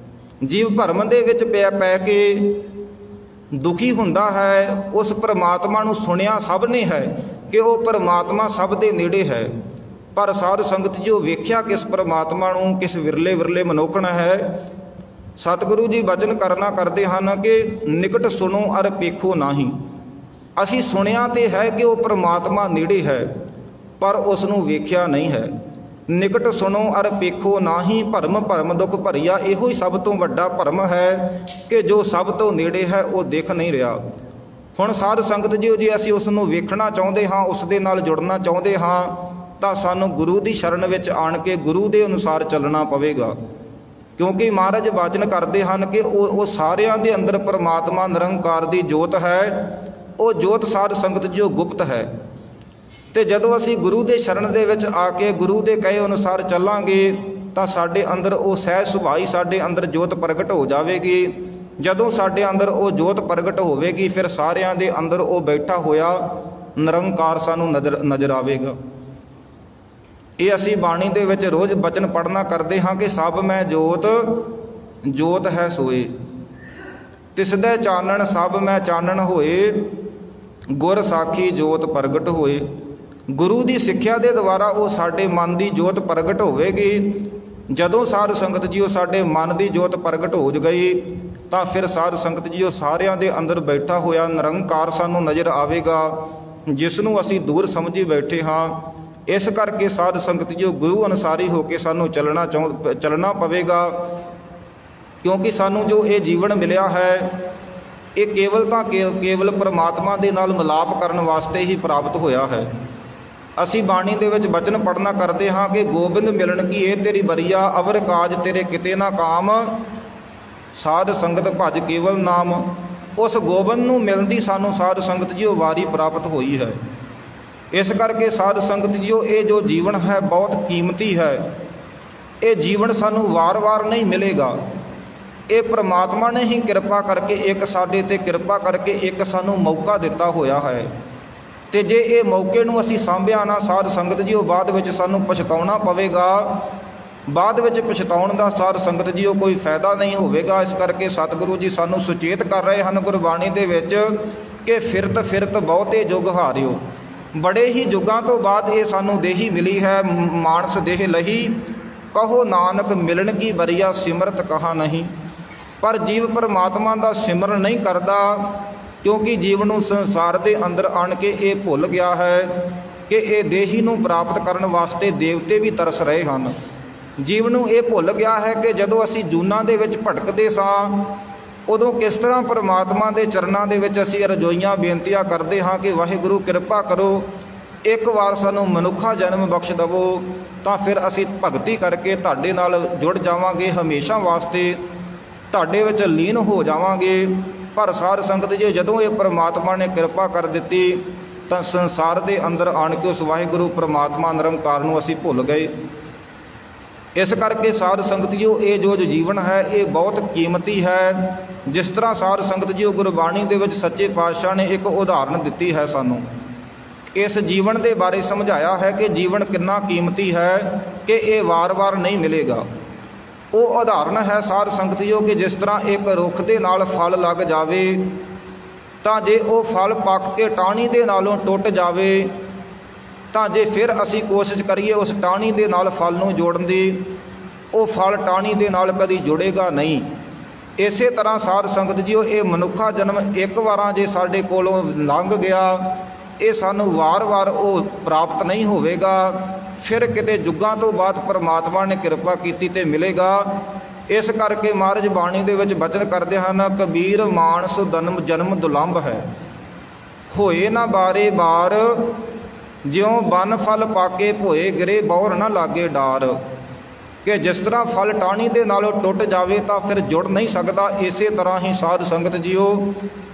ਜੀਵ ਭਰਮ ਦੇ ਵਿੱਚ ਪੈ ਕੇ ਦੁਖੀ ਹੁੰਦਾ ਹੈ। ਉਸ ਪਰਮਾਤਮਾ ਨੂੰ ਸੁਣਿਆ ਸਭ ਨੇ ਹੈ ਕਿ ਉਹ ਪਰਮਾਤਮਾ ਸਭ ਦੇ ਨੇੜੇ ਹੈ, ਪਰ ਸਾਧ ਸੰਗਤ ਜੀ ਉਹ ਵੇਖਿਆ ਕਿਸ ਪਰਮਾਤਮਾ ਨੂੰ, ਕਿਸ ਵਿਰਲੇ ਵਿਰਲੇ ਮਨੋਖਣ ਹੈ। ਸਤਿਗੁਰੂ ਜੀ ਬਚਨ ਕਰਨਾ ਕਰਦੇ ਹਨ ਕਿ ਨਿਕਟ ਸੁਣੋ ਅਰ ਪੇਖੋ ਨਾਹੀ। ਅਸੀਂ ਸੁਣਿਆ ਤੇ ਹੈ ਕਿ ਉਹ ਪਰਮਾਤਮਾ ਨੇੜੇ ਹੈ, ਪਰ ਉਸ ਨੂੰ ਵੇਖਿਆ ਨਹੀਂ ਹੈ। ਨਿਕਟ ਸੁਣੋ ਅਰ ਪੇਖੋ ਨਾਹੀ ਭਰਮ ਭਰਮ ਦੁੱਖ ਭਰੀਆ। ਇਹੋ ਹੀ ਸਭ ਤੋਂ ਵੱਡਾ ਭਰਮ ਹੈ ਕਿ ਜੋ ਸਭ ਤੋਂ ਨੇੜੇ ਹੈ ਉਹ ਦਿਖ ਨਹੀਂ ਰਿਹਾ। ਹੁਣ ਸਾਧ ਸੰਗਤ ਜੀ ਜੇ ਅਸੀਂ ਉਸ ਨੂੰ ਵੇਖਣਾ ਚਾਹੁੰਦੇ ਹਾਂ, ਉਸ ਦੇ ਨਾਲ ਜੁੜਨਾ ਚਾਹੁੰਦੇ ਹਾਂ, ਤਾਂ ਸਾਨੂੰ ਗੁਰੂ ਦੀ ਸ਼ਰਨ ਵਿੱਚ ਆਣ ਕੇ ਗੁਰੂ ਦੇ ਅਨੁਸਾਰ ਚੱਲਣਾ ਪਵੇਗਾ। ਕਿਉਂਕਿ ਮਹਾਰਾਜ ਬਚਨ ਕਰਦੇ ਹਨ ਕਿ ਉਹ ਸਾਰਿਆਂ ਦੇ ਅੰਦਰ ਪਰਮਾਤਮਾ ਨਿਰੰਕਾਰ ਦੀ ਜੋਤ ਹੈ। ਉਹ ਜੋਤ ਸਾਧ ਸੰਗਤ ਜੀ ਉਹ ਗੁਪਤ ਹੈ। ਤੇ ਜਦੋਂ ਅਸੀਂ ਗੁਰੂ ਦੇ ਸ਼ਰਨ ਦੇ ਵਿੱਚ ਆ ਕੇ ਗੁਰੂ ਦੇ ਕਹੇ ਅਨੁਸਾਰ ਚੱਲਾਂਗੇ ਤਾਂ ਸਾਡੇ ਅੰਦਰ ਉਹ ਸਹਿਜ ਸੁਭਾਈ ਸਾਡੇ ਅੰਦਰ ਜੋਤ ਪ੍ਰਗਟ ਹੋ ਜਾਵੇਗੀ। ਜਦੋਂ ਸਾਡੇ ਅੰਦਰ ਉਹ ਜੋਤ ਪ੍ਰਗਟ ਹੋਵੇਗੀ ਫਿਰ ਸਾਰਿਆਂ ਦੇ ਅੰਦਰ ਉਹ ਬੈਠਾ ਹੋਇਆ ਨਿਰੰਕਾਰ ਸਾਨੂੰ ਨਜ਼ਰ ਆਵੇਗਾ। ਇਹ ਅਸੀਂ ਬਾਣੀ ਦੇ ਵਿੱਚ ਰੋਜ਼ ਬਚਨ ਪੜ੍ਹਨਾ ਕਰਦੇ ਹਾਂ ਕਿ ਸਭ ਮੈਂ ਜੋਤ ਜੋਤ ਹੈ ਸੋਏ, ਤਿਸਦੇ ਚਾਨਣ ਸਭ ਮੈਂ ਚਾਨਣ ਹੋਏ, ਗੁਰ ਸਾਖੀ ਜੋਤ ਪ੍ਰਗਟ ਹੋਏ। ਗੁਰੂ ਦੀ ਸਿੱਖਿਆ ਦੇ ਦੁਆਰਾ ਉਹ ਸਾਡੇ ਮਨ ਦੀ ਜੋਤ ਪ੍ਰਗਟ ਹੋਵੇਗੀ। ਜਦੋਂ ਸਾਧ ਸੰਗਤ ਜੀ ਉਹ ਸਾਡੇ ਮਨ ਦੀ ਜੋਤ ਪ੍ਰਗਟ ਹੋ ਗਈ ਤਾਂ ਫਿਰ ਸਾਧ ਸੰਗਤ ਜੀ ਉਹ ਸਾਰਿਆਂ ਦੇ ਅੰਦਰ ਬੈਠਾ ਹੋਇਆ ਨਿਰੰਕਾਰ ਸਾਨੂੰ ਨਜ਼ਰ ਆਵੇਗਾ, ਜਿਸ ਨੂੰ ਅਸੀਂ ਦੂਰ ਸਮਝੀ ਬੈਠੇ ਹਾਂ। ਇਸ ਕਰਕੇ ਸਾਧ ਸੰਗਤ ਜੀ ਉਹ ਗੁਰੂ ਅਨੁਸਾਰੀ ਹੋ ਕੇ ਸਾਨੂੰ ਚੱਲਣਾ ਪਵੇਗਾ। ਕਿਉਂਕਿ ਸਾਨੂੰ ਜੋ ਇਹ ਜੀਵਨ ਮਿਲਿਆ ਹੈ ਇਹ ਕੇਵਲ ਪਰਮਾਤਮਾ ਦੇ ਨਾਲ ਮਿਲਾਪ ਕਰਨ ਵਾਸਤੇ ਹੀ ਪ੍ਰਾਪਤ ਹੋਇਆ ਹੈ। ਅਸੀਂ ਬਾਣੀ ਦੇ ਵਿੱਚ ਬਚਨ ਪੜ੍ਹਨਾ ਕਰਦੇ ਹਾਂ ਕਿ ਗੋਬਿੰਦ ਮਿਲਣ ਕੀ ਇਹ ਤੇਰੀ ਬਰੀਆ, ਅਵਰ ਕਾਜ ਤੇਰੇ ਕਿਤੇ ਨਾ ਕਾਮ, ਸਾਧ ਸੰਗਤ ਭਜ ਕੇਵਲ ਨਾਮ। ਉਸ ਗੋਬਿੰਦ ਨੂੰ ਮਿਲਣ ਦੀ ਸਾਨੂੰ ਸਾਧ ਸੰਗਤ ਜੀ ਉਹ ਵਾਰੀ ਪ੍ਰਾਪਤ ਹੋਈ ਹੈ। ਇਸ ਕਰਕੇ ਸਾਧ ਸੰਗਤ ਜੀਓ ਇਹ ਜੋ ਜੀਵਨ ਹੈ ਬਹੁਤ ਕੀਮਤੀ ਹੈ। ਇਹ ਜੀਵਨ ਸਾਨੂੰ ਵਾਰ-ਵਾਰ ਨਹੀਂ ਮਿਲੇਗਾ। ਇਹ ਪ੍ਰਮਾਤਮਾ ਨੇ ਹੀ ਕਿਰਪਾ ਕਰਕੇ ਇੱਕ ਸਾਡੇ 'ਤੇ ਕਿਰਪਾ ਕਰਕੇ ਇੱਕ ਸਾਨੂੰ ਮੌਕਾ ਦਿੱਤਾ ਹੋਇਆ ਹੈ। ਅਤੇ ਜੇ ਇਹ ਮੌਕੇ ਨੂੰ ਅਸੀਂ ਸਾਂਭਿਆ ਨਾ ਸਾਧ ਸੰਗਤ ਜੀ, ਉਹ ਬਾਅਦ ਵਿੱਚ ਸਾਨੂੰ ਪਛਤਾਉਣਾ ਪਵੇਗਾ। ਬਾਅਦ ਵਿੱਚ ਪਛਤਾਉਣ ਦਾ ਸਾਧ ਸੰਗਤ ਜੀ ਉਹ ਕੋਈ ਫਾਇਦਾ ਨਹੀਂ ਹੋਵੇਗਾ। ਇਸ ਕਰਕੇ ਸਤਿਗੁਰੂ ਜੀ ਸਾਨੂੰ ਸੁਚੇਤ ਕਰ ਰਹੇ ਹਨ ਗੁਰਬਾਣੀ ਦੇ ਵਿੱਚ ਕਿ ਫਿਰਤ ਫਿਰਤ ਬਹੁਤੇ ਜੁਗ ਹਾਰਿਓ। ਬੜੇ ਹੀ ਯੁੱਗਾਂ ਤੋਂ ਬਾਅਦ ਇਹ ਸਾਨੂੰ ਦੇਹੀ ਮਿਲੀ ਹੈ। ਮਾਨਸ ਦੇਹ ਲਹੀ ਕਹੋ ਨਾਨਕ ਮਿਲਣ ਕੀ ਬਰੀਆ ਸਿਮਰਤ ਕਹਾ ਨਹੀਂ। ਪਰ ਜੀਵ ਪਰਮਾਤਮਾ ਦਾ ਸਿਮਰਨ ਨਹੀਂ ਕਰਦਾ, ਕਿਉਂਕਿ ਜੀਵ ਨੂੰ ਸੰਸਾਰ ਦੇ ਅੰਦਰ ਆਣ ਕੇ ਇਹ ਭੁੱਲ ਗਿਆ ਹੈ ਕਿ ਇਹ ਦੇਹੀ ਨੂੰ ਪ੍ਰਾਪਤ ਕਰਨ ਵਾਸਤੇ ਦੇਵਤੇ ਵੀ ਤਰਸ ਰਹੇ ਹਨ। ਜੀਵ ਨੂੰ ਇਹ ਭੁੱਲ ਗਿਆ ਹੈ ਕਿ ਜਦੋਂ ਅਸੀਂ ਜੂਨਾਂ ਦੇ ਵਿੱਚ ਭਟਕਦੇ ਸਾਂ, ਉਦੋਂ ਕਿਸ ਤਰ੍ਹਾਂ ਪਰਮਾਤਮਾ ਦੇ ਚਰਨਾਂ ਦੇ ਵਿੱਚ ਅਸੀਂ ਰਜੋਈਆਂ ਬੇਨਤੀਆਂ ਕਰਦੇ ਹਾਂ ਕਿ ਵਾਹਿਗੁਰੂ ਕਿਰਪਾ ਕਰੋ, ਇੱਕ ਵਾਰ ਸਾਨੂੰ ਮਨੁੱਖਾ ਜਨਮ ਬਖਸ਼ ਦੇਵੋ, ਤਾਂ ਫਿਰ ਅਸੀਂ ਭਗਤੀ ਕਰਕੇ ਤੁਹਾਡੇ ਨਾਲ ਜੁੜ ਜਾਵਾਂਗੇ, ਹਮੇਸ਼ਾ ਵਾਸਤੇ ਤੁਹਾਡੇ ਵਿੱਚ ਲੀਨ ਹੋ ਜਾਵਾਂਗੇ। ਪਰ ਸਾਧ ਸੰਗਤ ਜੀ, ਜਦੋਂ ਇਹ ਪਰਮਾਤਮਾ ਨੇ ਕਿਰਪਾ ਕਰ ਦਿੱਤੀ ਤਾਂ ਸੰਸਾਰ ਦੇ ਅੰਦਰ ਆਣ ਕੇ ਉਸ ਵਾਹਿਗੁਰੂ ਪਰਮਾਤਮਾ ਨਿਰੰਕਾਰ ਨੂੰ ਅਸੀਂ ਭੁੱਲ ਗਏ। ਇਸ ਕਰਕੇ ਸਾਧ ਸੰਗਤ ਜੀ ਇਹ ਜੋ ਜੀਵਨ ਹੈ ਇਹ ਬਹੁਤ ਕੀਮਤੀ ਹੈ। ਜਿਸ ਤਰ੍ਹਾਂ ਸਾਧ ਸੰਗਤ ਜੀ ਗੁਰਬਾਣੀ ਦੇ ਵਿੱਚ ਸੱਚੇ ਪਾਤਸ਼ਾਹ ਨੇ ਇੱਕ ਉਦਾਹਰਨ ਦਿੱਤੀ ਹੈ, ਸਾਨੂੰ ਇਸ ਜੀਵਨ ਦੇ ਬਾਰੇ ਸਮਝਾਇਆ ਹੈ ਕਿ ਜੀਵਨ ਕਿੰਨਾ ਕੀਮਤੀ ਹੈ ਕਿ ਇਹ ਵਾਰ-ਵਾਰ ਨਹੀਂ ਮਿਲੇਗਾ। ਉਹ ਉਦਾਹਰਨ ਹੈ ਸਾਧ ਸੰਗਤ ਜੀ ਕਿ ਜਿਸ ਤਰ੍ਹਾਂ ਇੱਕ ਰੁੱਖ ਦੇ ਨਾਲ ਫਲ ਲੱਗ ਜਾਵੇ ਤਾਂ ਜੇ ਉਹ ਫਲ ਪੱਕ ਕੇ ਟਾਹਣੀ ਦੇ ਨਾਲੋਂ ਟੁੱਟ ਜਾਵੇ ਤਾਂ ਜੇ ਫਿਰ ਅਸੀਂ ਕੋਸ਼ਿਸ਼ ਕਰੀਏ ਉਸ ਟਾਹਣੀ ਦੇ ਨਾਲ ਫਲ ਨੂੰ ਜੋੜਨ ਦੀ, ਉਹ ਫਲ ਟਾਹਣੀ ਦੇ ਨਾਲ ਕਦੀ ਜੁੜੇਗਾ ਨਹੀਂ। ਇਸੇ ਤਰ੍ਹਾਂ ਸਾਧ ਸੰਗਤ ਜੀ ਇਹ ਮਨੁੱਖਾ ਜਨਮ ਇੱਕ ਵਾਰਾਂ ਜੇ ਸਾਡੇ ਕੋਲੋਂ ਲੰਘ ਗਿਆ, ਇਹ ਸਾਨੂੰ ਵਾਰ-ਵਾਰ ਉਹ ਪ੍ਰਾਪਤ ਨਹੀਂ ਹੋਵੇਗਾ। ਫਿਰ ਕਿਤੇ ਯੁੱਗਾਂ ਤੋਂ ਬਾਅਦ ਪਰਮਾਤਮਾ ਨੇ ਕਿਰਪਾ ਕੀਤੀ ਤੇ ਮਿਲੇਗਾ। ਇਸ ਕਰਕੇ ਮਹਾਰਾਜ ਬਾਣੀ ਦੇ ਵਿੱਚ ਬਚਨ ਕਰਦੇ ਹਨ, ਕਬੀਰ ਮਾਨਸ ਜਨਮ ਦੁਲੰਭ ਹੈ, ਹੋਏ ਨਾ ਬਾਰੇ ਬਾਰ, ਜਿਉਂ ਬਨ ਫਲ ਪਾਕੇ ਭੋਏ ਗਿਰੇ ਬੌਰ ਨਾ ਲਾਗੇ ਡਾਰ। ਕਿ ਜਿਸ ਤਰ੍ਹਾਂ ਫਲ ਟਾਹਣੀ ਦੇ ਨਾਲੋਂ ਟੁੱਟ ਜਾਵੇ ਤਾਂ ਫਿਰ ਜੁੜ ਨਹੀਂ ਸਕਦਾ, ਇਸੇ ਤਰ੍ਹਾਂ ਹੀ ਸਾਧ ਸੰਗਤ ਜੀਓ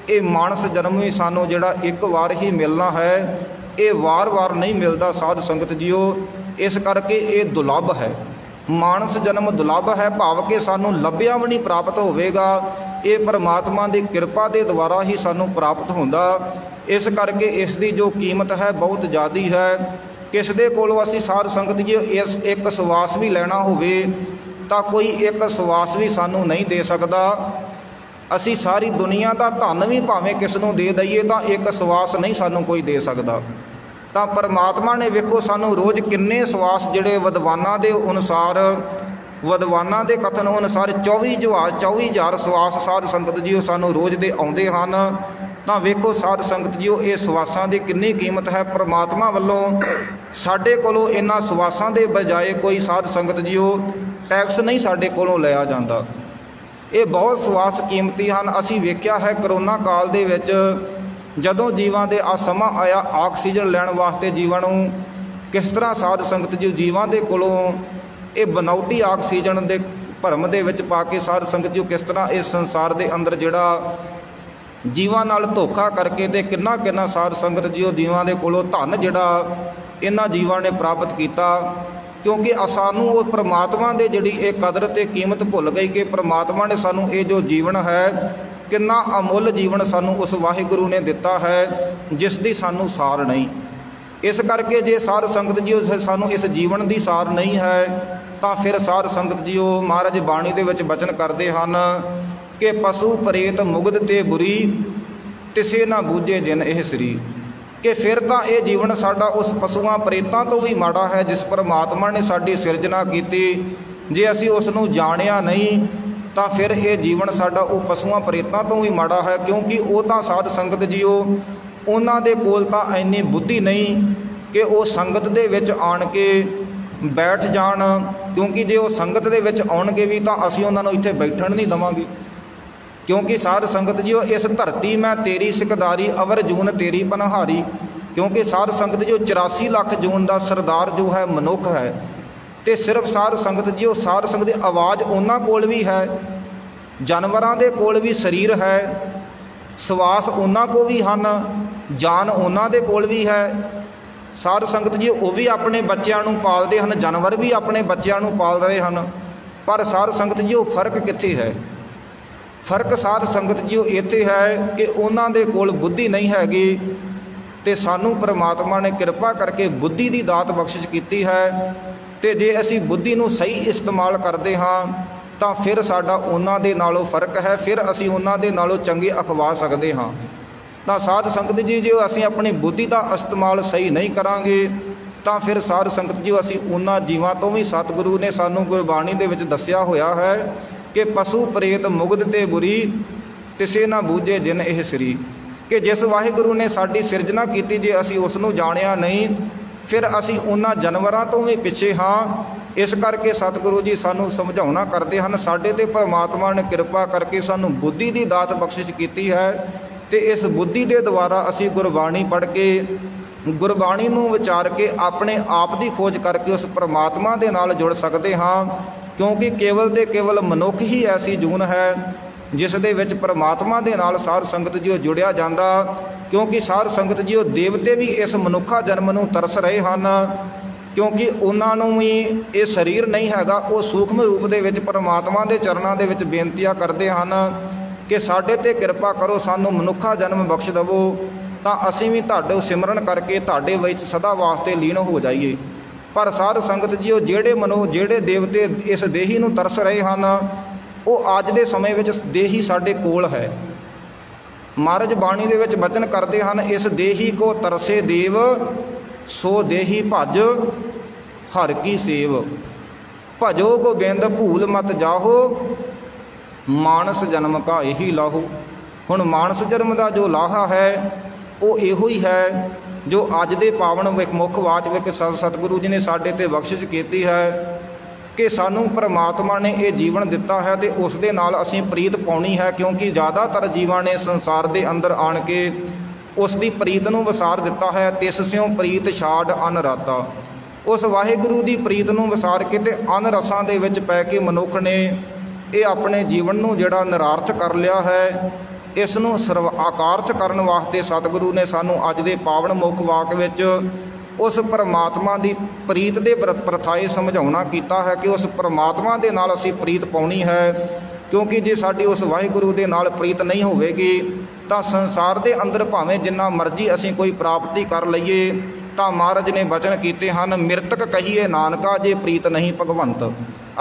ਇਹ ਮਾਨਸ ਜਨਮ ਵੀ ਸਾਨੂੰ ਜਿਹੜਾ ਇੱਕ ਵਾਰ ਹੀ ਮਿਲਣਾ ਹੈ, ਇਹ ਵਾਰ-ਵਾਰ ਨਹੀਂ ਮਿਲਦਾ ਸਾਧ ਸੰਗਤ ਜੀਓ। ਇਸ ਕਰਕੇ ਇਹ ਦੁਲੱਭ ਹੈ, ਮਾਨਸ ਜਨਮ ਦੁਲੱਭ ਹੈ, ਭਾਵ ਕਿ ਸਾਨੂੰ ਲੱਭਿਆ ਵੀ ਨਹੀਂ ਪ੍ਰਾਪਤ ਹੋਵੇਗਾ। ਇਹ ਪਰਮਾਤਮਾ ਦੀ ਕਿਰਪਾ ਦੇ ਦੁਆਰਾ ਹੀ ਸਾਨੂੰ ਪ੍ਰਾਪਤ ਹੁੰਦਾ। ਇਸ ਕਰਕੇ ਇਸ ਦੀ ਜੋ ਕੀਮਤ ਹੈ ਬਹੁਤ ਜ਼ਿਆਦਾ ਹੈ। ਕਿਸ ਦੇ ਕੋਲੋਂ ਅਸੀਂ ਸਾਧ ਸੰਗਤ ਜੀ ਇਸ ਇੱਕ ਸਵਾਸ ਵੀ ਲੈਣਾ ਹੋਵੇ ਤਾਂ ਕੋਈ ਇੱਕ ਸਵਾਸ ਵੀ ਸਾਨੂੰ ਨਹੀਂ ਦੇ ਸਕਦਾ। ਅਸੀਂ ਸਾਰੀ ਦੁਨੀਆ ਦਾ ਧਨ ਵੀ ਭਾਵੇਂ ਕਿਸ ਨੂੰ ਦੇ ਦਈਏ ਤਾਂ ਇੱਕ ਸਵਾਸ ਨਹੀਂ ਸਾਨੂੰ ਕੋਈ ਦੇ ਸਕਦਾ। ਤਾਂ ਪਰਮਾਤਮਾ ਨੇ ਵੇਖੋ ਸਾਨੂੰ ਰੋਜ਼ ਕਿੰਨੇ ਸਵਾਸ ਜਿਹੜੇ ਵਿਦਵਾਨਾਂ ਦੇ ਅਨੁਸਾਰ, ਵਿਦਵਾਨਾਂ ਦੇ ਕਥਨ ਅਨੁਸਾਰ 24,000 ਸਵਾਸ ਸਾਧ ਸੰਗਤ ਜੀ ਉਹ ਸਾਨੂੰ ਰੋਜ਼ ਦੇ ਆਉਂਦੇ ਹਨ। ਤਾਂ ਵੇਖੋ ਸਾਧ ਸੰਗਤ ਜੀ ਇਹ ਸਵਾਸਾਂ ਦੀ ਕਿੰਨੀ ਕੀਮਤ ਹੈ। ਪਰਮਾਤਮਾ ਵੱਲੋਂ ਸਾਡੇ ਕੋਲੋਂ ਇਹਨਾਂ ਸਵਾਸਾਂ ਦੇ ਬਜਾਏ ਕੋਈ ਸਾਧ ਸੰਗਤ ਜੀ ਉਹ ਟੈਕਸ ਨਹੀਂ ਸਾਡੇ ਕੋਲੋਂ ਲਿਆ ਜਾਂਦਾ। ਇਹ ਬਹੁਤ ਸਵਾਸ ਕੀਮਤੀ ਹਨ। ਅਸੀਂ ਵੇਖਿਆ ਹੈ ਕਰੋਨਾ ਕਾਲ ਦੇ ਵਿੱਚ ਜਦੋਂ ਜੀਵਾਂ ਦੇ ਆ ਸਮਾਂ ਆਇਆ ਆਕਸੀਜਨ ਲੈਣ ਵਾਸਤੇ ਜੀਵਾਂ ਨੂੰ ਕਿਸ ਤਰ੍ਹਾਂ ਸਾਧ ਸੰਗਤ ਜੀ ਜੀਵਾਂ ਦੇ ਕੋਲੋਂ ਇਹ ਬਨਾਉਟੀ ਆਕਸੀਜਨ ਦੇ ਭਰਮ ਦੇ ਵਿੱਚ ਪਾ ਕੇ ਸਾਧ ਸੰਗਤ ਜੀ ਕਿਸ ਤਰ੍ਹਾਂ ਇਸ ਸੰਸਾਰ ਦੇ ਅੰਦਰ ਜਿਹੜਾ ਜੀਵਾਂ ਨਾਲ ਧੋਖਾ ਕਰਕੇ ਤੇ ਕਿੰਨਾ ਸਾਧ ਸੰਗਤ ਜੀ ਉਹ ਜੀਵਾਂ ਦੇ ਕੋਲੋਂ ਧਨ ਜਿਹੜਾ ਇਹਨਾਂ ਜੀਵਾਂ ਨੇ ਪ੍ਰਾਪਤ ਕੀਤਾ। ਕਿਉਂਕਿ ਸਾਨੂੰ ਉਹ ਪਰਮਾਤਮਾ ਦੇ ਜਿਹੜੀ ਇਹ ਕਦਰ ਤੇ ਕੀਮਤ ਭੁੱਲ ਗਈ ਕਿ ਪਰਮਾਤਮਾ ਨੇ ਸਾਨੂੰ ਇਹ ਜੋ ਜੀਵਨ ਹੈ ਕਿੰਨਾ ਅਮੁੱਲ ਜੀਵਨ ਸਾਨੂੰ ਉਸ ਵਾਹਿਗੁਰੂ ਨੇ ਦਿੱਤਾ ਹੈ ਜਿਸ ਦੀ ਸਾਨੂੰ ਸਾਰ ਨਹੀਂ। ਇਸ ਕਰਕੇ ਜੇ ਸਾਧ ਸੰਗਤ ਜੀ ਸਾਨੂੰ ਇਸ ਜੀਵਨ ਦੀ ਸਾਰ ਨਹੀਂ ਹੈ ਤਾਂ ਫਿਰ ਸਾਧ ਸੰਗਤ ਜੀ ਉਹ ਮਹਾਰਾਜ ਬਾਣੀ ਦੇ ਵਿੱਚ ਬਚਨ ਕਰਦੇ ਹਨ ਕਿ ਪਸ਼ੂ ਪ੍ਰੇਤ ਮੁਗਧ ਤੇ ਬੁਰੀ, ਤਿਸੇ ਨਾ ਬੂਝੇ ਜਿਨ ਇਹ ਸਰੀ। ਕਿ ਫਿਰ ਤਾਂ ਇਹ ਜੀਵਨ ਸਾਡਾ ਉਸ ਪਸ਼ੂਆਂ ਪ੍ਰੇਤਾਂ ਤੋਂ ਵੀ ਮਾੜਾ ਹੈ ਜਿਸ ਪਰਮਾਤਮਾ ਨੇ ਸਾਡੀ ਸਿਰਜਣਾ ਕੀਤੀ। ਜੇ ਅਸੀਂ ਉਸ ਨੂੰ ਜਾਣਿਆ ਨਹੀਂ ਤਾਂ ਫਿਰ ਇਹ ਜੀਵਨ ਸਾਡਾ ਉਹ ਪਸ਼ੂਆਂ ਪ੍ਰੇਤਾਂ ਤੋਂ ਵੀ ਮਾੜਾ ਹੈ। ਕਿਉਂਕਿ ਉਹ ਤਾਂ ਸਾਧ ਸੰਗਤ ਜੀਓ ਉਹਨਾਂ ਦੇ ਕੋਲ ਤਾਂ ਇੰਨੀ ਬੁੱਧੀ ਨਹੀਂ ਕਿ ਉਹ ਸੰਗਤ ਦੇ ਵਿੱਚ ਆਣ ਕੇ ਬੈਠ ਜਾਣ। ਕਿਉਂਕਿ ਜੇ ਉਹ ਸੰਗਤ ਦੇ ਵਿੱਚ ਆਉਣਗੇ ਵੀ ਤਾਂ ਅਸੀਂ ਉਹਨਾਂ ਨੂੰ ਇੱਥੇ ਬੈਠਣ ਨਹੀਂ ਦੇਵਾਂਗੇ। ਕਿਉਂਕਿ ਸਾਧ ਸੰਗਤ ਜੀਓ ਇਸ ਧਰਤੀ ਮੈਂ ਤੇਰੀ ਸਿਕਦਾਰੀ ਅਵਰ ਜੂਨ ਤੇਰੀ ਪਨਹਾਰੀ। ਕਿਉਂਕਿ ਸਾਧ ਸੰਗਤ ਜੀਓ 84 ਲੱਖ ਜੂਨ ਦਾ ਸਰਦਾਰ ਜੋ ਹੈ ਮਨੁੱਖ ਹੈ। ਤੇ ਸਿਰਫ ਸਾਧ ਸੰਗਤ ਜੀਓ ਸਾਧ ਸੰਗਤ ਦੀ ਆਵਾਜ਼ ਉਹਨਾਂ ਕੋਲ ਵੀ ਹੈ, ਜਾਨਵਰਾਂ ਦੇ ਕੋਲ ਵੀ ਸਰੀਰ ਹੈ, ਸਵਾਸ ਉਹਨਾਂ ਕੋਲ ਵੀ ਹਨ, ਜਾਨ ਉਹਨਾਂ ਦੇ ਕੋਲ ਵੀ ਹੈ। ਸਾਧ ਸੰਗਤ ਜੀ ਉਹ ਵੀ ਆਪਣੇ ਬੱਚਿਆਂ ਨੂੰ ਪਾਲਦੇ ਹਨ, ਜਾਨਵਰ ਵੀ ਆਪਣੇ ਬੱਚਿਆਂ ਨੂੰ ਪਾਲ ਰਹੇ ਹਨ। ਪਰ ਸਾਧ ਸੰਗਤ ਜੀ ਉਹ ਫਰਕ ਕਿੱਥੇ ਹੈ? ਫਰਕ ਸਾਧ ਸੰਗਤ ਜੀ ਉਹ ਇੱਥੇ ਹੈ ਕਿ ਉਹਨਾਂ ਦੇ ਕੋਲ ਬੁੱਧੀ ਨਹੀਂ ਹੈਗੀ, ਤੇ ਸਾਨੂੰ ਪਰਮਾਤਮਾ ਨੇ ਕਿਰਪਾ ਕਰਕੇ ਬੁੱਧੀ ਦੀ ਦਾਤ ਬਖਸ਼ਿਸ਼ ਕੀਤੀ ਹੈ। ਤੇ ਜੇ ਅਸੀਂ ਬੁੱਧੀ ਨੂੰ ਸਹੀ ਇਸਤੇਮਾਲ ਕਰਦੇ ਹਾਂ ਤਾਂ ਫਿਰ ਸਾਡਾ ਉਹਨਾਂ ਦੇ ਨਾਲੋਂ ਫਰਕ ਹੈ, ਫਿਰ ਅਸੀਂ ਉਹਨਾਂ ਦੇ ਨਾਲੋਂ ਚੰਗੇ ਅਖਵਾ ਸਕਦੇ ਹਾਂ। ਤਾਂ ਸਾਧ ਸੰਗਤ ਜੀ ਜੇ ਅਸੀਂ ਆਪਣੀ ਬੁੱਧੀ ਦਾ ਇਸਤੇਮਾਲ ਸਹੀ ਨਹੀਂ ਕਰਾਂਗੇ ਤਾਂ ਫਿਰ ਸਾਧ ਸੰਗਤ ਜੀ ਅਸੀਂ ਉਹਨਾਂ ਜੀਵਾਂ ਤੋਂ ਵੀ, ਸਤਿਗੁਰੂ ਨੇ ਸਾਨੂੰ ਗੁਰਬਾਣੀ ਦੇ ਵਿੱਚ ਦੱਸਿਆ ਹੋਇਆ ਹੈ ਕਿ ਪਸ਼ੂ ਪ੍ਰੇਤ ਮੁਗਧ ਤੇ ਬੁਰੀ ਤਿਸੇ ਨਾ ਬੂਝੇ ਜਿਨ ਇਹ ਸਰੀ, ਕਿ ਜਿਸ ਵਾਹਿਗੁਰੂ ਨੇ ਸਾਡੀ ਸਿਰਜਣਾ ਕੀਤੀ ਜੇ ਅਸੀਂ ਉਸ ਨੂੰ ਜਾਣਿਆ ਨਹੀਂ ਫਿਰ ਅਸੀਂ ਉਹਨਾਂ ਜਾਨਵਰਾਂ ਤੋਂ ਵੀ ਪਿੱਛੇ ਹਾਂ। ਇਸ ਕਰਕੇ ਸਤਿਗੁਰੂ ਜੀ ਸਾਨੂੰ ਸਮਝਾਉਣਾ ਕਰਦੇ ਹਨ। ਸਾਡੇ 'ਤੇ ਪਰਮਾਤਮਾ ਨੇ ਕਿਰਪਾ ਕਰਕੇ ਸਾਨੂੰ ਬੁੱਧੀ ਦੀ ਦਾਤ ਬਖਸ਼ਿਸ਼ ਕੀਤੀ ਹੈ, ਤੇ ਇਸ ਬੁੱਧੀ ਦੇ ਦੁਆਰਾ ਅਸੀਂ ਗੁਰਬਾਣੀ ਪੜ੍ਹ ਕੇ, ਗੁਰਬਾਣੀ ਨੂੰ ਵਿਚਾਰ ਕੇ ਆਪਣੇ ਆਪ ਦੀ ਖੋਜ ਕਰਕੇ ਉਸ ਪਰਮਾਤਮਾ ਦੇ ਨਾਲ ਜੁੜ ਸਕਦੇ ਹਾਂ। ਕਿਉਂਕਿ ਕੇਵਲ ਤੇ ਕੇਵਲ ਮਨੁੱਖ ਹੀ ਐਸੀ ਜੂਨ ਹੈ ਜਿਸ ਦੇ ਵਿੱਚ ਪਰਮਾਤਮਾ ਦੇ ਨਾਲ ਸਾਧ ਸੰਗਤ ਜੀ ਉਹ ਜੁੜਿਆ ਜਾਂਦਾ। ਕਿਉਂਕਿ ਸਾਧ ਸੰਗਤ ਜੀ ਉਹ ਦੇਵਤੇ ਵੀ ਇਸ ਮਨੁੱਖਾ ਜਨਮ ਨੂੰ ਤਰਸ ਰਹੇ ਹਨ, ਕਿਉਂਕਿ ਉਹਨਾਂ ਨੂੰ ਵੀ ਇਹ ਸਰੀਰ ਨਹੀਂ ਹੈਗਾ। ਉਹ ਸੂਖਮ ਰੂਪ ਦੇ ਵਿੱਚ ਪਰਮਾਤਮਾ ਦੇ ਚਰਨਾਂ ਦੇ ਵਿੱਚ ਬੇਨਤੀਆਂ ਕਰਦੇ ਹਨ ਕਿ ਸਾਡੇ 'ਤੇ ਕਿਰਪਾ ਕਰੋ, ਸਾਨੂੰ ਮਨੁੱਖਾ ਜਨਮ ਬਖਸ਼ ਦੇਵੋ, ਤਾਂ ਅਸੀਂ ਵੀ ਤੁਹਾਡੇ ਸਿਮਰਨ ਕਰਕੇ ਤੁਹਾਡੇ ਵਿੱਚ ਸਦਾ ਵਾਸਤੇ ਲੀਨ ਹੋ ਜਾਈਏ। ਪਰ ਸਾਧ ਸੰਗਤ ਜੀ ਉਹ ਜਿਹੜੇ ਦੇਵਤੇ ਇਸ ਦੇਹੀ ਨੂੰ ਤਰਸ ਰਹੇ ਹਨ ਉਹ ਅੱਜ ਦੇ ਸਮੇਂ ਵਿੱਚ ਦੇਹੀ ਸਾਡੇ ਕੋਲ ਹੈ। ਮਹਾਰਾਜ ਬਾਣੀ ਦੇ ਵਿੱਚ ਬਚਨ ਕਰਦੇ ਹਨ, ਇਸ ਦੇਹੀ ਕੋ ਤਰਸੇ ਦੇਵ ਸੋ ਦੇਹੀ ਭਜ ਹਰ ਕੀ ਸੇਵ, ਭਜੋ ਗੋਬਿੰਦ ਭੂਲ ਮਤ ਜਾਹੋ ਮਾਨਸ ਜਨਮ ਕਾ ਇਹੀ ਲਾਹੋ। ਹੁਣ ਮਾਨਸ ਜਨਮ ਦਾ ਜੋ ਲਾਹਾ ਹੈ ਉਹ ਇਹੋ ਹੀ ਹੈ ਜੋ ਅੱਜ ਦੇ ਪਾਵਨ ਮੁੱਖ ਵਾਚ ਵਿੱਚ ਸਤਿਗੁਰੂ ਜੀ ਨੇ ਸਾਡੇ 'ਤੇ ਬਖਸ਼ਿਸ਼ ਕੀਤੀ ਹੈ ਕਿ ਸਾਨੂੰ ਪਰਮਾਤਮਾ ਨੇ ਇਹ ਜੀਵਨ ਦਿੱਤਾ ਹੈ ਤੇ ਉਸ ਦੇ ਨਾਲ ਅਸੀਂ ਪ੍ਰੀਤ ਪਾਉਣੀ ਹੈ। ਕਿਉਂਕਿ ਜ਼ਿਆਦਾਤਰ ਜੀਵਾਂ ਨੇ ਸੰਸਾਰ ਦੇ ਅੰਦਰ ਆਣ ਕੇ ਉਸ ਦੀ ਪ੍ਰੀਤ ਨੂੰ ਵਿਸਾਰ ਦਿੱਤਾ ਹੈ। ਤਿਸ ਸਿਉ ਪ੍ਰੀਤ ਛਾੜ ਅਨ ਰਾਤਾ, ਉਸ ਵਾਹਿਗੁਰੂ ਦੀ ਪ੍ਰੀਤ ਨੂੰ ਵਿਸਾਰ ਕੇ ਤੇ ਅਨ ਰਸਾਂ ਦੇ ਵਿੱਚ ਪੈ ਕੇ ਮਨੁੱਖ ਨੇ ਇਹ ਆਪਣੇ ਜੀਵਨ ਨੂੰ ਜਿਹੜਾ ਨਿਰਾਰਥ ਕਰ ਲਿਆ ਹੈ। ਇਸ ਨੂੰ ਆਕਾਰਥ ਕਰਨ ਵਾਸਤੇ ਸਤਿਗੁਰੂ ਨੇ ਸਾਨੂੰ ਅੱਜ ਦੇ ਪਾਵਨ ਮੁੱਖ ਵਾਕ ਵਿੱਚ ਉਸ ਪਰਮਾਤਮਾ ਦੀ ਪ੍ਰੀਤ ਦੇ ਪ੍ਰਥਾਏ ਸਮਝਾਉਣਾ ਕੀਤਾ ਹੈ ਕਿ ਉਸ ਪਰਮਾਤਮਾ ਦੇ ਨਾਲ ਅਸੀਂ ਪ੍ਰੀਤ ਪਾਉਣੀ ਹੈ। ਕਿਉਂਕਿ ਜੇ ਸਾਡੀ ਉਸ ਵਾਹਿਗੁਰੂ ਦੇ ਨਾਲ ਪ੍ਰੀਤ ਨਹੀਂ ਹੋਵੇਗੀ ਤਾਂ ਸੰਸਾਰ ਦੇ ਅੰਦਰ ਭਾਵੇਂ ਜਿੰਨਾ ਮਰਜ਼ੀ ਅਸੀਂ ਕੋਈ ਪ੍ਰਾਪਤੀ ਕਰ ਲਈਏ ਤਾਂ ਮਹਾਰਾਜ ਨੇ ਬਚਨ ਕੀਤੇ ਹਨ, ਮਿਰਤਕ ਕਹੀਏ ਨਾਨਕਾ ਜੇ ਪ੍ਰੀਤ ਨਹੀਂ ਭਗਵੰਤ।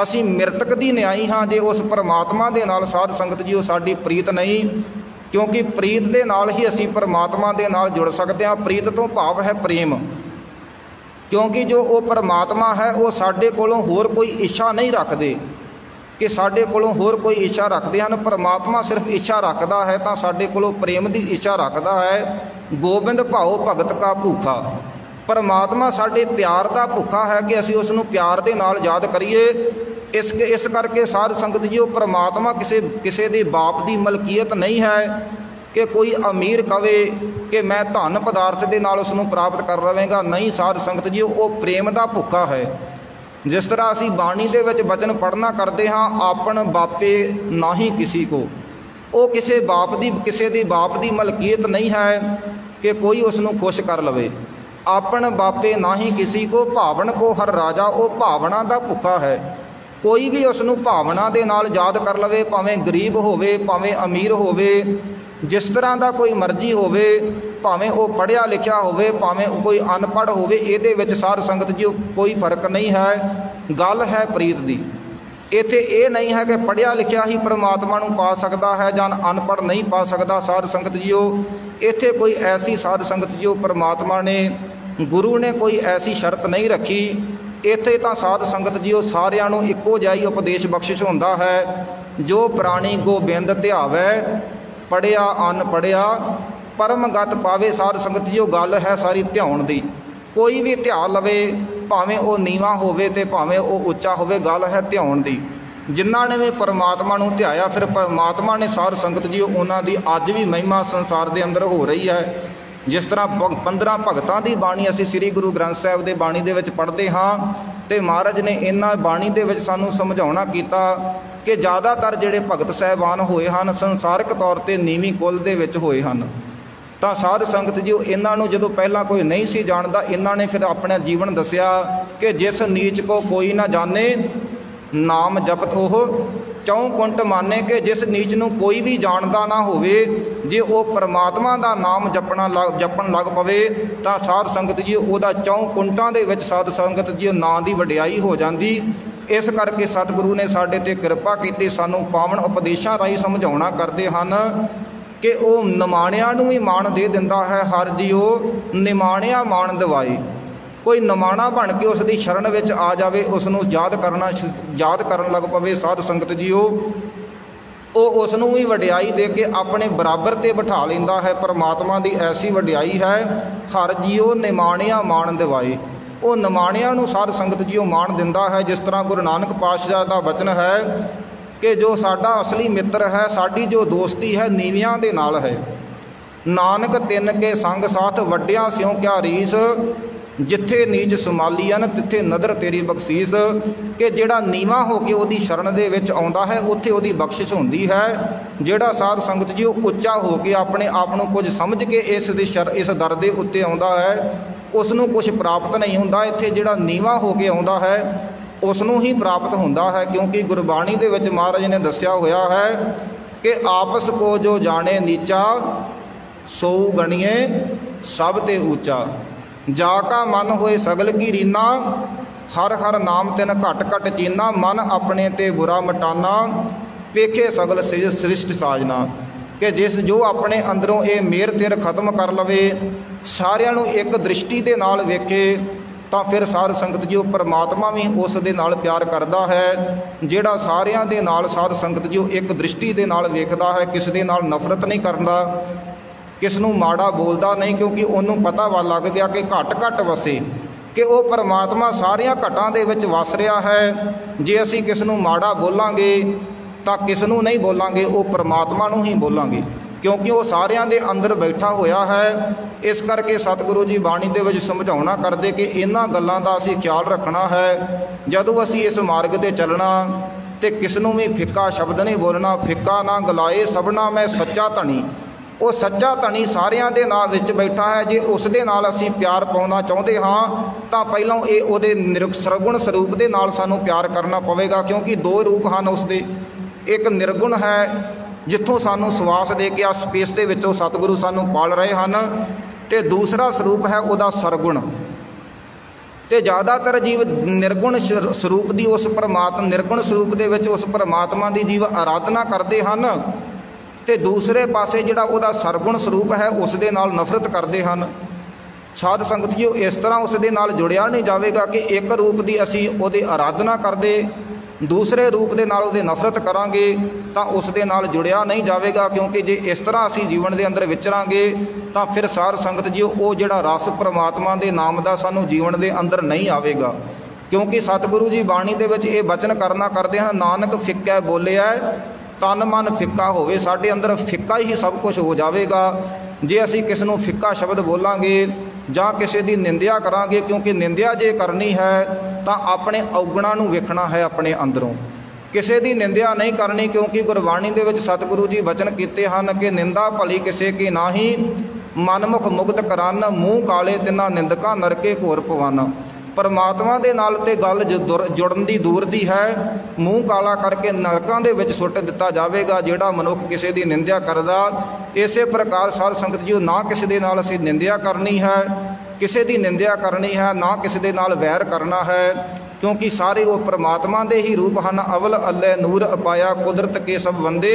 ਅਸੀਂ ਮਿਰਤਕ ਦੀ ਨਿਆਈ ਹਾਂ ਜੇ ਉਸ ਪਰਮਾਤਮਾ ਦੇ ਨਾਲ ਸਾਧ ਸੰਗਤ ਜੀ ਉਹ ਸਾਡੀ ਪ੍ਰੀਤ ਨਹੀਂ। ਕਿਉਂਕਿ ਪ੍ਰੀਤ ਦੇ ਨਾਲ ਹੀ ਅਸੀਂ ਪਰਮਾਤਮਾ ਦੇ ਨਾਲ ਜੁੜ ਸਕਦੇ ਹਾਂ। ਪ੍ਰੀਤ ਤੋਂ ਭਾਵ ਹੈ ਪ੍ਰੇਮ, ਕਿਉਂਕਿ ਜੋ ਉਹ ਪਰਮਾਤਮਾ ਹੈ ਉਹ ਸਾਡੇ ਕੋਲੋਂ ਹੋਰ ਕੋਈ ਇੱਛਾ ਨਹੀਂ ਰੱਖਦੇ ਕਿ ਸਾਡੇ ਕੋਲੋਂ ਹੋਰ ਕੋਈ ਇੱਛਾ ਰੱਖਦੇ ਹਨ। ਪਰਮਾਤਮਾ ਸਿਰਫ ਇੱਛਾ ਰੱਖਦਾ ਹੈ ਤਾਂ ਸਾਡੇ ਕੋਲੋਂ ਪ੍ਰੇਮ ਦੀ ਇੱਛਾ ਰੱਖਦਾ ਹੈ। ਗੋਬਿੰਦ ਭਾਉ ਭਗਤ ਕਾ ਭੁੱਖਾ, ਪਰਮਾਤਮਾ ਸਾਡੇ ਪਿਆਰ ਦਾ ਭੁੱਖਾ ਹੈ ਕਿ ਅਸੀਂ ਉਸ ਨੂੰ ਪਿਆਰ ਦੇ ਨਾਲ ਯਾਦ ਕਰੀਏ। ਇਸ ਕਰਕੇ ਸਾਧ ਸੰਗਤ ਜੀ ਉਹ ਪਰਮਾਤਮਾ ਕਿਸੇ ਦੇ ਬਾਪ ਦੀ ਮਲਕੀਅਤ ਨਹੀਂ ਹੈ ਕਿ ਕੋਈ ਅਮੀਰ ਕਵੇ ਕਿ ਮੈਂ ਧਨ ਪਦਾਰਥ ਦੇ ਨਾਲ ਉਸ ਨੂੰ ਪ੍ਰਾਪਤ ਕਰ ਲਵਾਂਗਾ। ਨਹੀਂ, ਸਾਧ ਸੰਗਤ ਜੀ ਉਹ ਪ੍ਰੇਮ ਦਾ ਭੁੱਖਾ ਹੈ। ਜਿਸ ਤਰ੍ਹਾਂ ਅਸੀਂ ਬਾਣੀ ਦੇ ਵਿੱਚ ਬਚਨ ਪੜ੍ਹਨਾ ਕਰਦੇ ਹਾਂ, ਆਪਣ ਬਾਪੇ ਨਾਹੀ ਕਿਸੀ ਕੋ, ਉਹ ਕਿਸੇ ਦੀ ਬਾਪ ਦੀ ਮਲਕੀਅਤ ਨਹੀਂ ਹੈ ਕਿ ਕੋਈ ਉਸ ਨੂੰ ਖੁਸ਼ ਕਰ ਲਵੇ। ਆਪਣ ਬਾਪੇ ਨਾਹੀ ਕਿਸੀ ਕੋ ਭਾਵਨ ਕੋ ਹਰ ਰਾਜਾ, ਉਹ ਭਾਵਨਾ ਦਾ ਭੁੱਖਾ ਹੈ। ਕੋਈ ਵੀ ਉਸ ਨੂੰ ਭਾਵਨਾ ਦੇ ਨਾਲ ਯਾਦ ਕਰ ਲਵੇ, ਭਾਵੇਂ ਗਰੀਬ ਹੋਵੇ ਭਾਵੇਂ ਅਮੀਰ ਹੋਵੇ, ਜਿਸ ਤਰ੍ਹਾਂ ਦਾ ਕੋਈ ਮਰਜ਼ੀ ਹੋਵੇ, ਭਾਵੇਂ ਉਹ ਪੜ੍ਹਿਆ ਲਿਖਿਆ ਹੋਵੇ ਭਾਵੇਂ ਉਹ ਕੋਈ ਅਨਪੜ੍ਹ ਹੋਵੇ, ਇਹਦੇ ਵਿੱਚ ਸਾਧ ਸੰਗਤ ਜੀ ਕੋਈ ਫਰਕ ਨਹੀਂ ਹੈ। ਗੱਲ ਹੈ ਪ੍ਰੀਤ ਦੀ। ਇੱਥੇ ਇਹ ਨਹੀਂ ਹੈ ਕਿ ਪੜ੍ਹਿਆ ਲਿਖਿਆ ਹੀ ਪਰਮਾਤਮਾ ਨੂੰ ਪਾ ਸਕਦਾ ਹੈ ਜਾਂ ਅਨਪੜ੍ਹ ਨਹੀਂ ਪਾ ਸਕਦਾ। ਸਾਧ ਸੰਗਤ ਜੀਓ ਇੱਥੇ ਕੋਈ ਐਸੀ ਸਾਧ ਸੰਗਤ ਜੀਓ ਪਰਮਾਤਮਾ ਨੇ, ਗੁਰੂ ਨੇ ਕੋਈ ਐਸੀ ਸ਼ਰਤ ਨਹੀਂ ਰੱਖੀ। ਇੱਥੇ ਤਾਂ ਸਾਧ ਸੰਗਤ ਜੀਓ ਸਾਰਿਆਂ ਨੂੰ ਇੱਕੋ ਜਿਹਾ ਹੀ ਉਪਦੇਸ਼ ਬਖਸ਼ਿਸ਼ ਹੁੰਦਾ ਹੈ। ਜੋ ਪ੍ਰਾਣੀ ਗੋਬਿੰਦ ਧਿਆਵੈ ਪੜ੍ਹਿਆ ਅਨਪੜ੍ਹਿਆ ਪਰਮਗਤ ਪਾਵੇ। ਸਾਧ ਸੰਗਤ ਜੀ ਉਹ ਗੱਲ ਹੈ ਸਾਰੀ ਧਿਆਉਣ ਦੀ। ਕੋਈ ਵੀ ਧਿਆ ਲਵੇ, ਭਾਵੇਂ ਉਹ ਨੀਵਾਂ ਹੋਵੇ ਤੇ ਭਾਵੇਂ ਉਹ ਉੱਚਾ ਹੋਵੇ, ਗੱਲ ਹੈ ਧਿਆਉਣ ਦੀ। ਜਿਨ੍ਹਾਂ ਨੇ ਵੀ ਪਰਮਾਤਮਾ ਨੂੰ ਧਿਆਇਆ ਫਿਰ ਪਰਮਾਤਮਾ ਨੇ ਸਾਧ ਸੰਗਤ ਜੀ ਉਹਨਾਂ ਦੀ ਅੱਜ ਵੀ ਮਹਿਮਾ ਸੰਸਾਰ ਦੇ ਅੰਦਰ ਹੋ ਰਹੀ ਹੈ। ਜਿਸ ਤਰ੍ਹਾਂ 15 ਭਗਤਾਂ ਦੀ ਬਾਣੀ ਅਸੀਂ ਸ੍ਰੀ ਗੁਰੂ ਗ੍ਰੰਥ ਸਾਹਿਬ ਦੇ ਬਾਣੀ ਦੇ ਵਿੱਚ ਪੜ੍ਹਦੇ ਹਾਂ ਤੇ ਮਹਾਰਾਜ ਨੇ ਇਹਨਾਂ ਬਾਣੀ ਦੇ ਵਿੱਚ ਸਾਨੂੰ ਸਮਝਾਉਣਾ ਕੀਤਾ ਕਿ ਜ਼ਿਆਦਾਤਰ ਜਿਹੜੇ ਭਗਤ ਸਾਹਿਬਾਨ ਹੋਏ ਹਨ ਸੰਸਾਰਿਕ ਤੌਰ 'ਤੇ ਨੀਵੀਂ ਕੁਲ ਦੇ ਵਿੱਚ ਹੋਏ ਹਨ। ਤਾਂ ਸਾਧ ਸੰਗਤ ਜੀ ਇਹਨਾਂ ਨੂੰ ਜਦੋਂ ਪਹਿਲਾਂ ਕੋਈ ਨਹੀਂ ਸੀ ਜਾਣਦਾ, ਇਹਨਾਂ ਨੇ ਫਿਰ ਆਪਣਾ ਜੀਵਨ ਦੱਸਿਆ ਕਿ ਜਿਸ ਨੀਚ ਕੋ ਕੋਈ ਨਾ ਜਾਣੇ ਨਾਮ ਜਪਤ ਉਹ ਚੌਂ ਕੁੰਟ ਮਾਨੇ, ਕਿ ਜਿਸ ਨੀਚ ਨੂੰ ਕੋਈ ਵੀ ਜਾਣਦਾ ਨਾ ਹੋਵੇ, ਜੇ ਉਹ ਪਰਮਾਤਮਾ ਦਾ ਨਾਮ ਜਪਣ ਲੱਗ ਪਵੇ ਤਾਂ ਸਾਧ ਸੰਗਤ ਜੀ ਉਹਦਾ ਚੌਂ ਕੁੰਟਾਂ ਦੇ ਵਿੱਚ ਸਾਧ ਸੰਗਤ ਜੀ ਨਾਂ ਦੀ ਵਡਿਆਈ ਹੋ ਜਾਂਦੀ। ਇਸ ਕਰਕੇ ਸਤਿਗੁਰੂ ਨੇ ਸਾਡੇ 'ਤੇ ਕਿਰਪਾ ਕੀਤੀ, ਸਾਨੂੰ ਪਾਵਨ ਉਪਦੇਸ਼ਾਂ ਰਾਹੀਂ ਸਮਝਾਉਣਾ ਕਰਦੇ ਹਨ ਕਿ ਉਹ ਨਿਮਾਣਿਆਂ ਨੂੰ ਵੀ ਮਾਣ ਦੇ ਦਿੰਦਾ ਹੈ। ਹਰ ਜੀਓ ਨਿਮਾਣਿਆ ਮਾਣ ਦਿਵਾਏ। ਕੋਈ ਨਿਮਾਣਾ ਬਣ ਕੇ ਉਸ ਦੀ ਸ਼ਰਨ ਵਿੱਚ ਆ ਜਾਵੇ, ਉਸ ਨੂੰ ਯਾਦ ਕਰਨ ਲੱਗ ਪਵੇ ਸਾਧ ਸੰਗਤ ਜੀਓ, ਉਹ ਉਸ ਨੂੰ ਵੀ ਵਡਿਆਈ ਦੇ ਕੇ ਆਪਣੇ ਬਰਾਬਰ 'ਤੇ ਬਿਠਾ ਲੈਂਦਾ ਹੈ। ਪਰਮਾਤਮਾ ਦੀ ਐਸੀ ਵਡਿਆਈ ਹੈ, ਹਰ ਜੀਓ ਨਿਮਾਣਿਆ ਮਾਣ ਦਿਵਾਏ। ਉਹ ਨਿਮਾਣਿਆਂ ਨੂੰ ਸਾਧ ਸੰਗਤ ਜੀਓ ਮਾਣ ਦਿੰਦਾ ਹੈ। ਜਿਸ ਤਰ੍ਹਾਂ ਗੁਰੂ ਨਾਨਕ ਪਾਤਸ਼ਾਹ ਦਾ ਬਚਨ ਹੈ ਕਿ ਜੋ ਸਾਡਾ ਅਸਲੀ ਮਿੱਤਰ ਹੈ, ਸਾਡੀ ਜੋ ਦੋਸਤੀ ਹੈ ਨੀਵਿਆਂ ਦੇ ਨਾਲ ਹੈ। ਨਾਨਕ ਤਿੰਨ ਕੇ ਸੰਗ ਸਾਥ ਵੱਡਿਆਂ ਸਿਉ ਕਿਆ ਰੀਸ, ਜਿੱਥੇ ਨੀਚ ਸਮਾਲੀਅਨ ਤਿੱਥੇ ਨਦਰ ਤੇਰੀ ਬਖਸ਼ੀਸ। ਕਿ ਜਿਹੜਾ ਨੀਵਾਂ ਹੋ ਕੇ ਉਹਦੀ ਸ਼ਰਨ ਦੇ ਵਿੱਚ ਆਉਂਦਾ ਹੈ, ਉੱਥੇ ਉਹਦੀ ਬਖਸ਼ਿਸ਼ ਹੁੰਦੀ ਹੈ। ਜਿਹੜਾ ਸਾਧ ਸੰਗਤ ਜੀ ਉਹ ਉੱਚਾ ਹੋ ਕੇ ਆਪਣੇ ਆਪ ਨੂੰ ਕੁਝ ਸਮਝ ਕੇ ਇਸ ਦਰ ਦੇ ਉੱਤੇ ਆਉਂਦਾ ਹੈ, ਉਸ ਨੂੰ ਕੁਝ ਪ੍ਰਾਪਤ ਨਹੀਂ ਹੁੰਦਾ। ਇੱਥੇ ਜਿਹੜਾ ਨੀਵਾਂ ਹੋ ਕੇ ਆਉਂਦਾ ਹੈ ਉਸ ਨੂੰ ਹੀ ਪ੍ਰਾਪਤ ਹੁੰਦਾ ਹੈ। ਕਿਉਂਕਿ ਗੁਰਬਾਣੀ ਦੇ ਵਿੱਚ ਮਹਾਰਾਜ ਨੇ ਦੱਸਿਆ ਹੋਇਆ ਹੈ ਕਿ ਆਪਸ ਕੋ ਜੋ ਜਾਣੇ ਨੀਚਾ, ਸੋ ਗਣੀਏ ਸਭ ਤੇ ਉੱਚਾ। ਜਾ ਕਾ ਮਨ ਹੋਏ ਸਗਲ ਕੀ ਰੀਨਾ, ਹਰ ਹਰ ਨਾਮ ਤਿਨ ਘਟ ਘਟ ਚੀਨਾ। ਮਨ ਆਪਣੇ ਤੇ ਬੁਰਾ ਮਟਾਨਾ, ਵੇਖੇ ਸਗਲ ਸ੍ਰਿਸ਼ਟ ਸਾਜਨਾ। ਕਿ ਜੋ ਆਪਣੇ ਅੰਦਰੋਂ ਇਹ ਮੇਰ ਤਿਰ ਖਤਮ ਕਰ ਲਵੇ, ਸਾਰਿਆਂ ਨੂੰ ਇੱਕ ਦ੍ਰਿਸ਼ਟੀ ਦੇ ਨਾਲ ਵੇਖੇ, ਤਾਂ ਫਿਰ ਸਾਧ ਸੰਗਤ ਜੀ ਉਹ ਪਰਮਾਤਮਾ ਵੀ ਉਸ ਦੇ ਨਾਲ ਪਿਆਰ ਕਰਦਾ ਹੈ। ਜਿਹੜਾ ਸਾਰਿਆਂ ਦੇ ਨਾਲ ਸਾਧ ਸੰਗਤ ਜੀ ਉਹ ਇੱਕ ਦ੍ਰਿਸ਼ਟੀ ਦੇ ਨਾਲ ਵੇਖਦਾ ਹੈ, ਕਿਸ ਦੇ ਨਾਲ ਨਫ਼ਰਤ ਨਹੀਂ ਕਰਦਾ, ਕਿਸ ਨੂੰ ਮਾੜਾ ਬੋਲਦਾ ਨਹੀਂ, ਕਿਉਂਕਿ ਉਹਨੂੰ ਪਤਾ ਲੱਗ ਗਿਆ ਕਿ ਘਟ ਘਟ ਵਸੇ, ਕਿ ਉਹ ਪਰਮਾਤਮਾ ਸਾਰਿਆਂ ਘਟਾਂ ਦੇ ਵਿੱਚ ਵਸ ਰਿਹਾ ਹੈ। ਜੇ ਅਸੀਂ ਕਿਸ ਨੂੰ ਮਾੜਾ ਬੋਲਾਂਗੇ ਤਾਂ ਕਿਸ ਨੂੰ ਨਹੀਂ ਬੋਲਾਂਗੇ, ਉਹ ਪਰਮਾਤਮਾ ਨੂੰ ਹੀ ਬੋਲਾਂਗੇ, ਕਿਉਂਕਿ ਉਹ ਸਾਰਿਆਂ ਦੇ ਅੰਦਰ ਬੈਠਾ ਹੋਇਆ ਹੈ। ਇਸ ਕਰਕੇ ਸਤਿਗੁਰੂ ਜੀ ਬਾਣੀ ਦੇ ਵਿੱਚ ਸਮਝਾਉਣਾ ਕਰਦੇ ਕਿ ਇਹਨਾਂ ਗੱਲਾਂ ਦਾ ਅਸੀਂ ਖਿਆਲ ਰੱਖਣਾ ਹੈ। ਜਦੋਂ ਅਸੀਂ ਇਸ ਮਾਰਗ 'ਤੇ ਚੱਲਣਾ ਤੇ ਕਿਸ ਨੂੰ ਵੀ ਫਿੱਕਾ ਸ਼ਬਦ ਨਹੀਂ ਬੋਲਣਾ। ਫਿੱਕਾ ਨਾ ਗਲਾਏ ਸਭਨਾ ਮੈਂ ਸੱਚਾ ਧਣੀ। ਉਹ ਸੱਚਾ ਧਣੀ ਸਾਰਿਆਂ ਦੇ ਨਾਲ ਵਿੱਚ ਬੈਠਾ ਹੈ। ਜੇ ਉਸ ਦੇ ਨਾਲ ਅਸੀਂ ਪਿਆਰ ਪਾਉਣਾ ਚਾਹੁੰਦੇ ਹਾਂ ਤਾਂ ਪਹਿਲਾਂ ਇਹ ਉਹਦੇ ਸਰਗੁਣ ਸਰੂਪ ਦੇ ਨਾਲ ਸਾਨੂੰ ਪਿਆਰ ਕਰਨਾ ਪਵੇਗਾ, ਕਿਉਂਕਿ ਦੋ ਰੂਪ ਹਨ ਉਸਦੇ। ਇੱਕ ਨਿਰਗੁਣ ਹੈ, ਜਿੱਥੋਂ ਸਾਨੂੰ ਸਵਾਸ ਦੇ ਕੇ ਆ ਸਪੇਸ ਦੇ ਵਿੱਚੋਂ ਸਤਿਗੁਰੂ ਸਾਨੂੰ ਪਾਲ ਰਹੇ ਹਨ, ਤੇ ਦੂਸਰਾ ਸਰੂਪ ਹੈ ਉਹਦਾ ਸਰਗੁਣ। ਤੇ ਜ਼ਿਆਦਾਤਰ ਜੀਵ ਨਿਰਗੁਣ ਸਰੂਪ ਦੀ ਨਿਰਗੁਣ ਸਰੂਪ ਦੇ ਵਿੱਚ ਉਸ ਪਰਮਾਤਮਾ ਦੀ ਜੀਵ ਆਰਾਧਨਾ ਕਰਦੇ ਹਨ, ਤੇ ਦੂਸਰੇ ਪਾਸੇ ਜਿਹੜਾ ਉਹਦਾ ਸਰਗੁਣ ਸਰੂਪ ਹੈ ਉਸ ਦੇ ਨਾਲ ਨਫ਼ਰਤ ਕਰਦੇ ਹਨ। ਸਾਧ ਸੰਗਤ ਜੀ ਇਸ ਤਰ੍ਹਾਂ ਉਸ ਦੇ ਨਾਲ ਜੁੜਿਆ ਨਹੀਂ ਜਾਵੇਗਾ ਕਿ ਇੱਕ ਰੂਪ ਦੀ ਅਸੀਂ ਉਹਦੀ ਆਰਾਧਨਾ ਕਰਦੇ, ਦੂਸਰੇ ਰੂਪ ਦੇ ਨਾਲ ਉਹਦੇ ਨਫ਼ਰਤ ਕਰਾਂਗੇ ਤਾਂ ਉਸ ਦੇ ਨਾਲ ਜੁੜਿਆ ਨਹੀਂ ਜਾਵੇਗਾ। ਕਿਉਂਕਿ ਜੇ ਇਸ ਤਰ੍ਹਾਂ ਅਸੀਂ ਜੀਵਨ ਦੇ ਅੰਦਰ ਵਿਚਰਾਂਗੇ ਤਾਂ ਫਿਰ ਸਾਧ ਸੰਗਤ ਜੀ ਉਹ ਜਿਹੜਾ ਰਸ ਪਰਮਾਤਮਾ ਦੇ ਨਾਮ ਦਾ ਸਾਨੂੰ ਜੀਵਨ ਦੇ ਅੰਦਰ ਨਹੀਂ ਆਵੇਗਾ। ਕਿਉਂਕਿ ਸਤਿਗੁਰੂ ਜੀ ਬਾਣੀ ਦੇ ਵਿੱਚ ਇਹ ਬਚਨ ਕਰਦੇ ਹਨ, ਨਾਨਕ ਫਿੱਕਾ ਬੋਲਿਆ ਤਨ ਮਨ ਫਿੱਕਾ ਹੋਵੇ। ਸਾਡੇ ਅੰਦਰ ਫਿੱਕਾ ਹੀ ਸਭ ਕੁਝ ਹੋ ਜਾਵੇਗਾ ਜੇ ਅਸੀਂ ਕਿਸ ਨੂੰ ਫਿੱਕਾ ਸ਼ਬਦ ਬੋਲਾਂਗੇ ਜਾਂ ਕਿਸੇ ਦੀ ਨਿੰਦਿਆ ਕਰਾਂਗੇ। ਕਿਉਂਕਿ ਨਿੰਦਿਆ ਜੇ ਕਰਨੀ ਹੈ ਤਾਂ ਆਪਣੇ ਔਗਣਾਂ ਨੂੰ ਵੇਖਣਾ ਹੈ ਆਪਣੇ ਅੰਦਰੋਂ, ਕਿਸੇ ਦੀ ਨਿੰਦਿਆ ਨਹੀਂ ਕਰਨੀ। ਕਿਉਂਕਿ ਗੁਰਬਾਣੀ ਦੇ ਵਿੱਚ ਸਤਿਗੁਰੂ ਜੀ ਬਚਨ ਕੀਤੇ ਹਨ ਕਿ ਨਿੰਦਾ ਭਲੀ ਕਿਸੇ ਕੀ ਨਾਹੀ, ਮਨਮੁਖ ਮੁਗਧ ਕਰਨ ਮੂੰਹ ਕਾਲੇ ਤਿੰਨਾ ਨਿੰਦਕਾਂ ਨਰਕੇ ਘੋਰ ਪਵਨ। ਪਰਮਾਤਮਾ ਦੇ ਨਾਲ ਤੇ ਗੱਲ ਜੁੜਨ ਦੀ ਦੂਰ ਦੀ ਹੈ, ਮੂੰਹ ਕਾਲਾ ਕਰਕੇ ਨਰਕਾਂ ਦੇ ਵਿੱਚ ਸੁੱਟ ਦਿੱਤਾ ਜਾਵੇਗਾ ਜਿਹੜਾ ਮਨੁੱਖ ਕਿਸੇ ਦੀ ਨਿੰਦਿਆ ਕਰਦਾ। ਇਸੇ ਪ੍ਰਕਾਰ ਸਾਧ ਸੰਗਤ ਜੀ ਨਾ ਕਿਸੇ ਦੇ ਨਾਲ ਅਸੀਂ ਨਿੰਦਿਆ ਕਰਨੀ ਹੈ, ਕਿਸੇ ਦੀ ਨਿੰਦਿਆ ਕਰਨੀ ਹੈ, ਨਾ ਕਿਸੇ ਦੇ ਨਾਲ ਵੈਰ ਕਰਨਾ ਹੈ। ਕਿਉਂਕਿ ਸਾਰੇ ਉਹ ਪਰਮਾਤਮਾ ਦੇ ਹੀ ਰੂਪ ਹਨ। ਅਵਲ ਅੱਲੇ ਨੂਰ ਅਪਾਇਆ ਕੁਦਰਤ ਕੇ ਸਭ ਬੰਦੇ,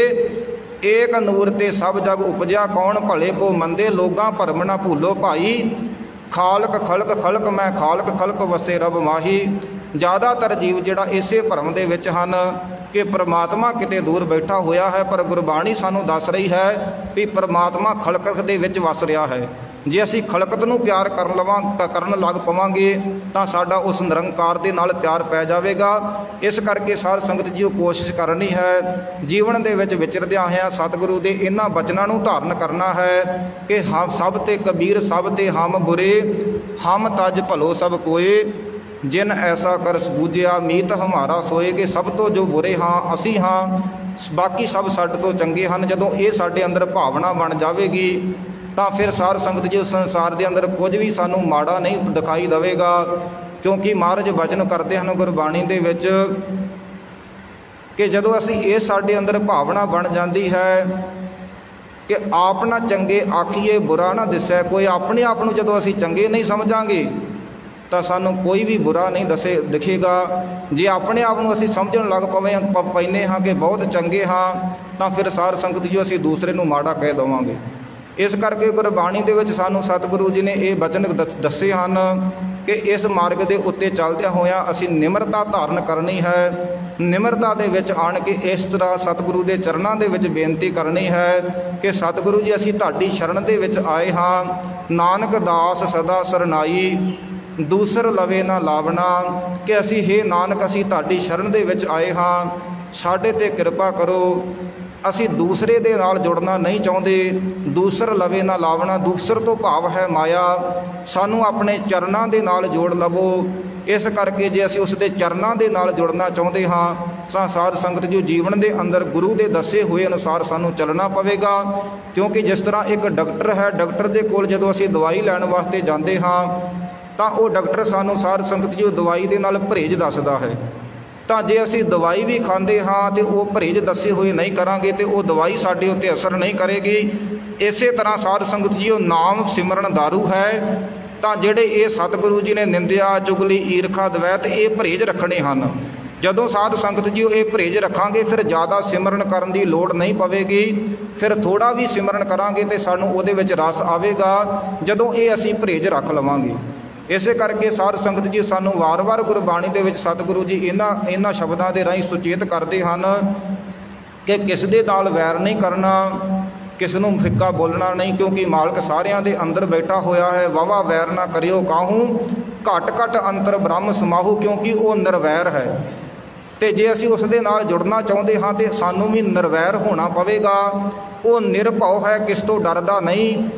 ਏਕ ਨੂਰ ਤੇ ਸਭ ਜਗ ਉਪਜਿਆ ਕੌਣ ਭਲੇ ਕੋ ਮੰਦੇ। ਲੋਕਾਂ ਭਰਮ ਨਾ ਭੂਲੋ ਭਾਈ, ਖਾਲਕ ਖਲਕ ਖਲਕ ਮੈਂ ਖਾਲਕ ਖਲਕ ਵਸੇ ਰੱਬ ਮਾਹੀ। ਜ਼ਿਆਦਾਤਰ ਜੀਵ ਜਿਹੜਾ ਇਸੇ ਭਰਮ ਦੇ ਵਿੱਚ ਹਨ ਕਿ ਪਰਮਾਤਮਾ ਕਿਤੇ ਦੂਰ ਬੈਠਾ ਹੋਇਆ ਹੈ, ਪਰ ਗੁਰਬਾਣੀ ਸਾਨੂੰ ਦੱਸ ਰਹੀ ਹੈ ਵੀ ਪਰਮਾਤਮਾ ਖਲਕਤ ਦੇ ਵਿੱਚ ਵਸ ਰਿਹਾ ਹੈ। ਜੇ ਅਸੀਂ ਖਲਕਤ ਨੂੰ ਪਿਆਰ ਕਰਨ ਲੱਗ ਪਵਾਂਗੇ ਤਾਂ ਸਾਡਾ ਉਸ ਨਿਰੰਕਾਰ ਦੇ ਨਾਲ ਪਿਆਰ ਪੈ ਜਾਵੇਗਾ। ਇਸ ਕਰਕੇ ਸਾਧ ਸੰਗਤ ਜੀ ਉਹ ਕੋਸ਼ਿਸ਼ ਕਰਨੀ ਹੈ ਜੀਵਨ ਦੇ ਵਿੱਚ ਵਿਚਰਦਿਆਂ ਹੋਇਆਂ ਸਤਿਗੁਰੂ ਦੇ ਇਹਨਾਂ ਬਚਨਾਂ ਨੂੰ ਧਾਰਨ ਕਰਨਾ ਹੈ ਕਿ ਹਮ ਸਭ ਤੇ ਕਬੀਰ ਸਭ ਤੇ ਹਮ ਬੁਰੇ, ਹਮ ਤਜ ਭਲੋ ਸਭ ਕੋਏ। ਜਿਨ ਐਸਾ ਕਰ ਬੂਝਿਆ ਮੀਤ ਹਮਾਰਾ ਸੋਏ। ਕਿ ਸਭ ਤੋਂ ਜੋ ਬੁਰੇ ਹਾਂ ਅਸੀਂ ਹਾਂ, ਬਾਕੀ ਸਭ ਸਾਡੇ ਤੋਂ ਚੰਗੇ ਹਨ। ਜਦੋਂ ਇਹ ਸਾਡੇ ਅੰਦਰ ਭਾਵਨਾ ਬਣ ਜਾਵੇਗੀ ਤਾਂ ਫਿਰ ਸਾਧ ਸੰਗਤ ਜੀ ਸੰਸਾਰ ਦੇ ਅੰਦਰ ਕੁਝ ਵੀ ਸਾਨੂੰ ਮਾੜਾ ਨਹੀਂ ਦਿਖਾਈ ਦੇਵੇਗਾ, ਕਿਉਂਕਿ ਮਹਾਰਾਜ ਵਚਨ ਕਰਦੇ ਹਨ ਗੁਰਬਾਣੀ ਦੇ ਵਿੱਚ ਕਿ ਜਦੋਂ ਅਸੀਂ ਇਹ ਸਾਡੇ ਅੰਦਰ ਭਾਵਨਾ ਬਣ ਜਾਂਦੀ ਹੈ ਕਿ ਆਪ ਨਾ ਚੰਗੇ ਆਖੀਏ ਬੁਰਾ ਨਾ ਦਿਸੈ, ਕੋਈ ਆਪਣੇ ਆਪ ਨੂੰ ਜਦੋਂ ਅਸੀਂ ਚੰਗੇ ਨਹੀਂ ਸਮਝਾਂਗੇ ਤਾਂ ਸਾਨੂੰ ਕੋਈ ਵੀ ਬੁਰਾ ਨਹੀਂ ਦਿਖੇਗਾ। ਜੇ ਆਪਣੇ ਆਪ ਨੂੰ ਅਸੀਂ ਸਮਝਣ ਲੱਗ ਪੈਂਦੇ ਹਾਂ ਕਿ ਬਹੁਤ ਚੰਗੇ ਹਾਂ, ਤਾਂ ਫਿਰ ਸਾਧ ਸੰਗਤ ਜੀ ਅਸੀਂ ਦੂਸਰੇ ਨੂੰ ਮਾੜਾ ਕਹਿ ਦੇਵਾਂਗੇ। ਇਸ ਕਰਕੇ ਗੁਰਬਾਣੀ ਦੇ ਵਿੱਚ ਸਾਨੂੰ ਸਤਿਗੁਰੂ ਜੀ ਨੇ ਇਹ ਬਚਨ ਦੱਸੇ ਹਨ ਕਿ ਇਸ ਮਾਰਗ ਦੇ ਉੱਤੇ ਚੱਲਦਿਆਂ ਹੋਇਆਂ ਅਸੀਂ ਨਿਮਰਤਾ ਧਾਰਨ ਕਰਨੀ ਹੈ। ਨਿਮਰਤਾ ਦੇ ਵਿੱਚ ਆਣ ਕੇ ਇਸ ਤਰ੍ਹਾਂ ਸਤਿਗੁਰੂ ਦੇ ਚਰਨਾਂ ਦੇ ਵਿੱਚ ਬੇਨਤੀ ਕਰਨੀ ਹੈ ਕਿ ਸਤਿਗੁਰੂ ਜੀ ਅਸੀਂ ਤੁਹਾਡੀ ਸ਼ਰਨ ਦੇ ਵਿੱਚ ਆਏ ਹਾਂ। ਨਾਨਕ ਦਾਸ ਸਦਾ ਸਰਨਾਈ ਦੂਸਰ ਲਵੇ ਨਾ ਲਾਵਣਾ, ਕਿ ਅਸੀਂ ਹੇ ਨਾਨਕ ਅਸੀਂ ਤੁਹਾਡੀ ਸ਼ਰਨ ਦੇ ਵਿੱਚ ਆਏ ਹਾਂ, ਸਾਡੇ 'ਤੇ ਕਿਰਪਾ ਕਰੋ। ਅਸੀਂ ਦੂਸਰੇ ਦੇ ਨਾਲ ਜੁੜਨਾ ਨਹੀਂ ਚਾਹੁੰਦੇ। ਦੂਸਰ ਲਵੇ ਨਾ ਲਾਵਣਾ, ਦੂਸਰ ਤੋਂ ਭਾਵ ਹੈ ਮਾਇਆ। ਸਾਨੂੰ ਆਪਣੇ ਚਰਨਾਂ ਦੇ ਨਾਲ ਜੋੜ ਲਵੋ। ਇਸ ਕਰਕੇ ਜੇ ਅਸੀਂ ਉਸ ਦੇ ਚਰਨਾਂ ਦੇ ਨਾਲ ਜੁੜਨਾ ਚਾਹੁੰਦੇ ਹਾਂ ਤਾਂ ਸਾਧ ਸੰਗਤ ਜੀ ਜੀਵਨ ਦੇ ਅੰਦਰ ਗੁਰੂ ਦੇ ਦੱਸੇ ਹੋਏ ਅਨੁਸਾਰ ਸਾਨੂੰ ਚੱਲਣਾ ਪਵੇਗਾ। ਕਿਉਂਕਿ ਜਿਸ ਤਰ੍ਹਾਂ ਇੱਕ ਡਾਕਟਰ ਹੈ, ਡਾਕਟਰ ਦੇ ਕੋਲ ਜਦੋਂ ਅਸੀਂ ਦਵਾਈ ਲੈਣ ਵਾਸਤੇ ਜਾਂਦੇ ਹਾਂ ਤਾਂ ਉਹ ਡਾਕਟਰ ਸਾਨੂੰ ਸਾਧ ਸੰਗਤ ਜੀ ਦਵਾਈ ਦੇ ਨਾਲ ਪਰਹੇਜ਼ ਦੱਸਦਾ ਹੈ। ਤਾਂ ਜੇ ਅਸੀਂ ਦਵਾਈ ਵੀ ਖਾਂਦੇ ਹਾਂ ਤੇ ਉਹ ਪਰਹੇਜ਼ ਦੱਸੇ ਹੋਏ ਨਹੀਂ ਕਰਾਂਗੇ ਤੇ ਉਹ ਦਵਾਈ ਸਾਡੇ ਉੱਤੇ ਅਸਰ ਨਹੀਂ ਕਰੇਗੀ। ਇਸੇ ਤਰ੍ਹਾਂ ਸਾਧ ਸੰਗਤ ਜੀ ਉਹ ਨਾਮ ਸਿਮਰਨ ਦਾਰੂ ਹੈ। ਤਾਂ ਜਿਹੜੇ ਇਹ ਸਤਿਗੁਰੂ ਜੀ ਨੇ ਨਿੰਦਿਆ, ਚੁਗਲੀ, ਈਰਖਾ, ਦਵੈਤ ਇਹ ਪਰਹੇਜ਼ ਰੱਖਣੇ ਹਨ। ਜਦੋਂ ਸਾਧ ਸੰਗਤ ਜੀ ਇਹ ਪਰਹੇਜ਼ ਰੱਖਾਂਗੇ ਫਿਰ ਜ਼ਿਆਦਾ ਸਿਮਰਨ ਕਰਨ ਦੀ ਲੋੜ ਨਹੀਂ ਪਵੇਗੀ। ਫਿਰ ਥੋੜ੍ਹਾ ਵੀ ਸਿਮਰਨ ਕਰਾਂਗੇ ਤੇ ਸਾਨੂੰ ਉਹਦੇ ਵਿੱਚ ਰਸ ਆਵੇਗਾ ਜਦੋਂ ਇਹ ਅਸੀਂ ਪਰਹੇਜ਼ ਰੱਖ ਲਵਾਂਗੇ। ਇਸੇ ਕਰਕੇ ਸਾਧ ਸੰਗਤ ਜੀ ਸਾਨੂੰ ਵਾਰ-ਵਾਰ ਗੁਰਬਾਣੀ ਦੇ ਵਿੱਚ ਸਤਿਗੁਰੂ ਜੀ ਇਹਨਾਂ ਸ਼ਬਦਾਂ ਦੇ ਰਾਹੀਂ ਸੁਚੇਤ ਕਰਦੇ ਹਨ ਕਿ ਕਿਸ ਦੇ ਨਾਲ ਵੈਰ ਨਹੀਂ ਕਰਨਾ, ਕਿਸ ਨੂੰ ਫਿੱਕਾ ਬੋਲਣਾ ਨਹੀਂ, ਕਿਉਂਕਿ ਮਾਲਕ ਸਾਰਿਆਂ ਦੇ ਅੰਦਰ ਬੈਠਾ ਹੋਇਆ ਹੈ। ਵਾਵਾ ਵੈਰ ਨਾ ਕਰਿਓ ਕਾਹੂ, ਘਟ ਘਟ ਅੰਤਰ ਬ੍ਰਹਮ ਸਮਾਹੂ, ਕਿਉਂਕਿ ਉਹ ਨਿਰਵੈਰ ਹੈ। ਤੇ ਜੇ ਅਸੀਂ ਉਸ ਦੇ ਨਾਲ ਜੁੜਨਾ ਚਾਹੁੰਦੇ ਹਾਂ ਤੇ ਸਾਨੂੰ ਵੀ ਨਿਰਵੈਰ ਹੋਣਾ ਪਵੇਗਾ। ਉਹ ਨਿਰਭਉ ਹੈ, ਕਿਸ ਤੋਂ ਡਰਦਾ ਨਹੀਂ।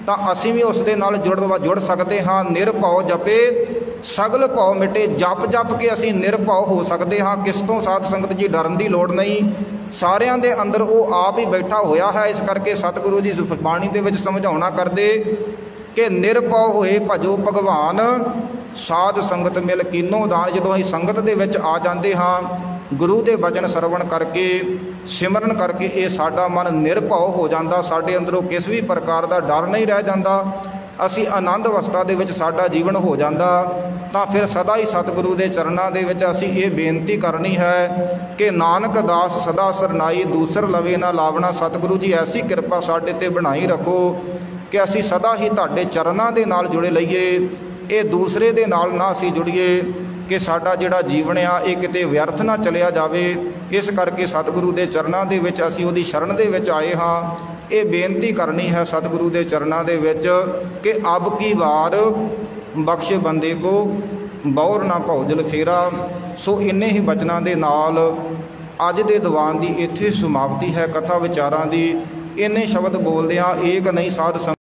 ਤਾਂ ਅਸੀਂ ਵੀ ਉਸ ਦੇ ਨਾਲ ਜੁੜ ਸਕਦੇ ਹਾਂ। ਨਿਰਭਉ ਜਪੇ ਸਗਲ ਭਉ ਮਿਟੇ, ਜਪ ਜਪ ਕੇ ਅਸੀਂ ਨਿਰਭਉ ਹੋ ਸਕਦੇ ਹਾਂ। ਕਿਸ ਤੋਂ ਸਾਧ ਸੰਗਤ ਜੀ ਡਰਨ ਦੀ ਲੋੜ ਨਹੀਂ। ਸਾਰਿਆਂ ਦੇ ਅੰਦਰ ਉਹ ਆਪ ਹੀ ਬੈਠਾ ਹੋਇਆ ਹੈ। ਇਸ ਕਰਕੇ ਸਤਿਗੁਰੂ ਜੀ ਬਾਣੀ ਦੇ ਵਿੱਚ ਸਮਝਾਉਣਾ ਕਰਦੇ ਕਿ ਨਿਰਭਉ ਹੋਏ ਭਜੋ ਭਗਵਾਨ, ਸਾਧ ਸੰਗਤ ਮਿਲ ਕੀਨੋ ਦਾਨ। ਜਦੋਂ ਅਸੀਂ ਸੰਗਤ ਦੇ ਵਿੱਚ ਆ ਜਾਂਦੇ ਹਾਂ, ਗੁਰੂ ਦੇ ਬਚਨ ਸਰਵਣ ਕਰਕੇ, ਸਿਮਰਨ ਕਰਕੇ ਇਹ ਸਾਡਾ ਮਨ ਨਿਰਭਉ ਹੋ ਜਾਂਦਾ। ਸਾਡੇ ਅੰਦਰੋਂ ਕਿਸ ਵੀ ਪ੍ਰਕਾਰ ਦਾ ਡਰ ਨਹੀਂ ਰਹਿ ਜਾਂਦਾ। ਅਸੀਂ ਆਨੰਦ ਅਵਸਥਾ ਦੇ ਵਿੱਚ ਸਾਡਾ ਜੀਵਨ ਹੋ ਜਾਂਦਾ। ਤਾਂ ਫਿਰ ਸਦਾ ਹੀ ਸਤਿਗੁਰੂ ਦੇ ਚਰਨਾਂ ਦੇ ਵਿੱਚ ਅਸੀਂ ਇਹ ਬੇਨਤੀ ਕਰਨੀ ਹੈ ਕਿ ਨਾਨਕ ਦਾਸ ਸਦਾ ਸਰਨਾਈ ਦੂਸਰ ਲਵੇ ਨਾ ਲਾਵਣਾ। ਸਤਿਗੁਰੂ ਜੀ ਐਸੀ ਕਿਰਪਾ ਸਾਡੇ 'ਤੇ ਬਣਾਈ ਰੱਖੋ ਕਿ ਅਸੀਂ ਸਦਾ ਹੀ ਤੁਹਾਡੇ ਚਰਨਾਂ ਦੇ ਨਾਲ ਜੁੜੇ ਲਈਏ। ਇਹ ਦੂਸਰੇ ਦੇ ਨਾਲ ਨਾ ਅਸੀਂ ਜੁੜੀਏ ਕਿ ਸਾਡਾ ਜਿਹੜਾ ਜੀਵਨ ਆ ਇਹ ਕਿਤੇ ਵਿਅਰਥ ਨਾ ਚਲਿਆ ਜਾਵੇ। ਇਸ ਕਰਕੇ ਸਤਿਗੁਰੂ ਦੇ ਚਰਨਾਂ ਦੇ ਵਿੱਚ ਅਸੀਂ ਉਹਦੀ ਸ਼ਰਨ ਦੇ ਵਿੱਚ ਆਏ ਹਾਂ। ਇਹ ਬੇਨਤੀ ਕਰਨੀ ਹੈ ਸਤਿਗੁਰੂ ਦੇ ਚਰਨਾਂ ਦੇ ਵਿੱਚ ਕਿ ਅਬ ਕੀ ਵਾਰ ਬਖਸ਼ ਬੰਦੇ ਕੋ ਬੌਰ ਨਾ ਭੌਜਲ ਫੇਰਾ। ਸੋ ਇੰਨੇ ਹੀ ਬਚਨਾਂ ਦੇ ਨਾਲ ਅੱਜ ਦੇ ਦੀਵਾਨ ਦੀ ਇੱਥੇ ਸਮਾਪਤੀ ਹੈ, ਕਥਾ ਵਿਚਾਰਾਂ ਦੀ। ਇੰਨੇ ਸ਼ਬਦ ਬੋਲਦਿਆਂ ਏਕ ਨਹੀਂ ਸਾਧ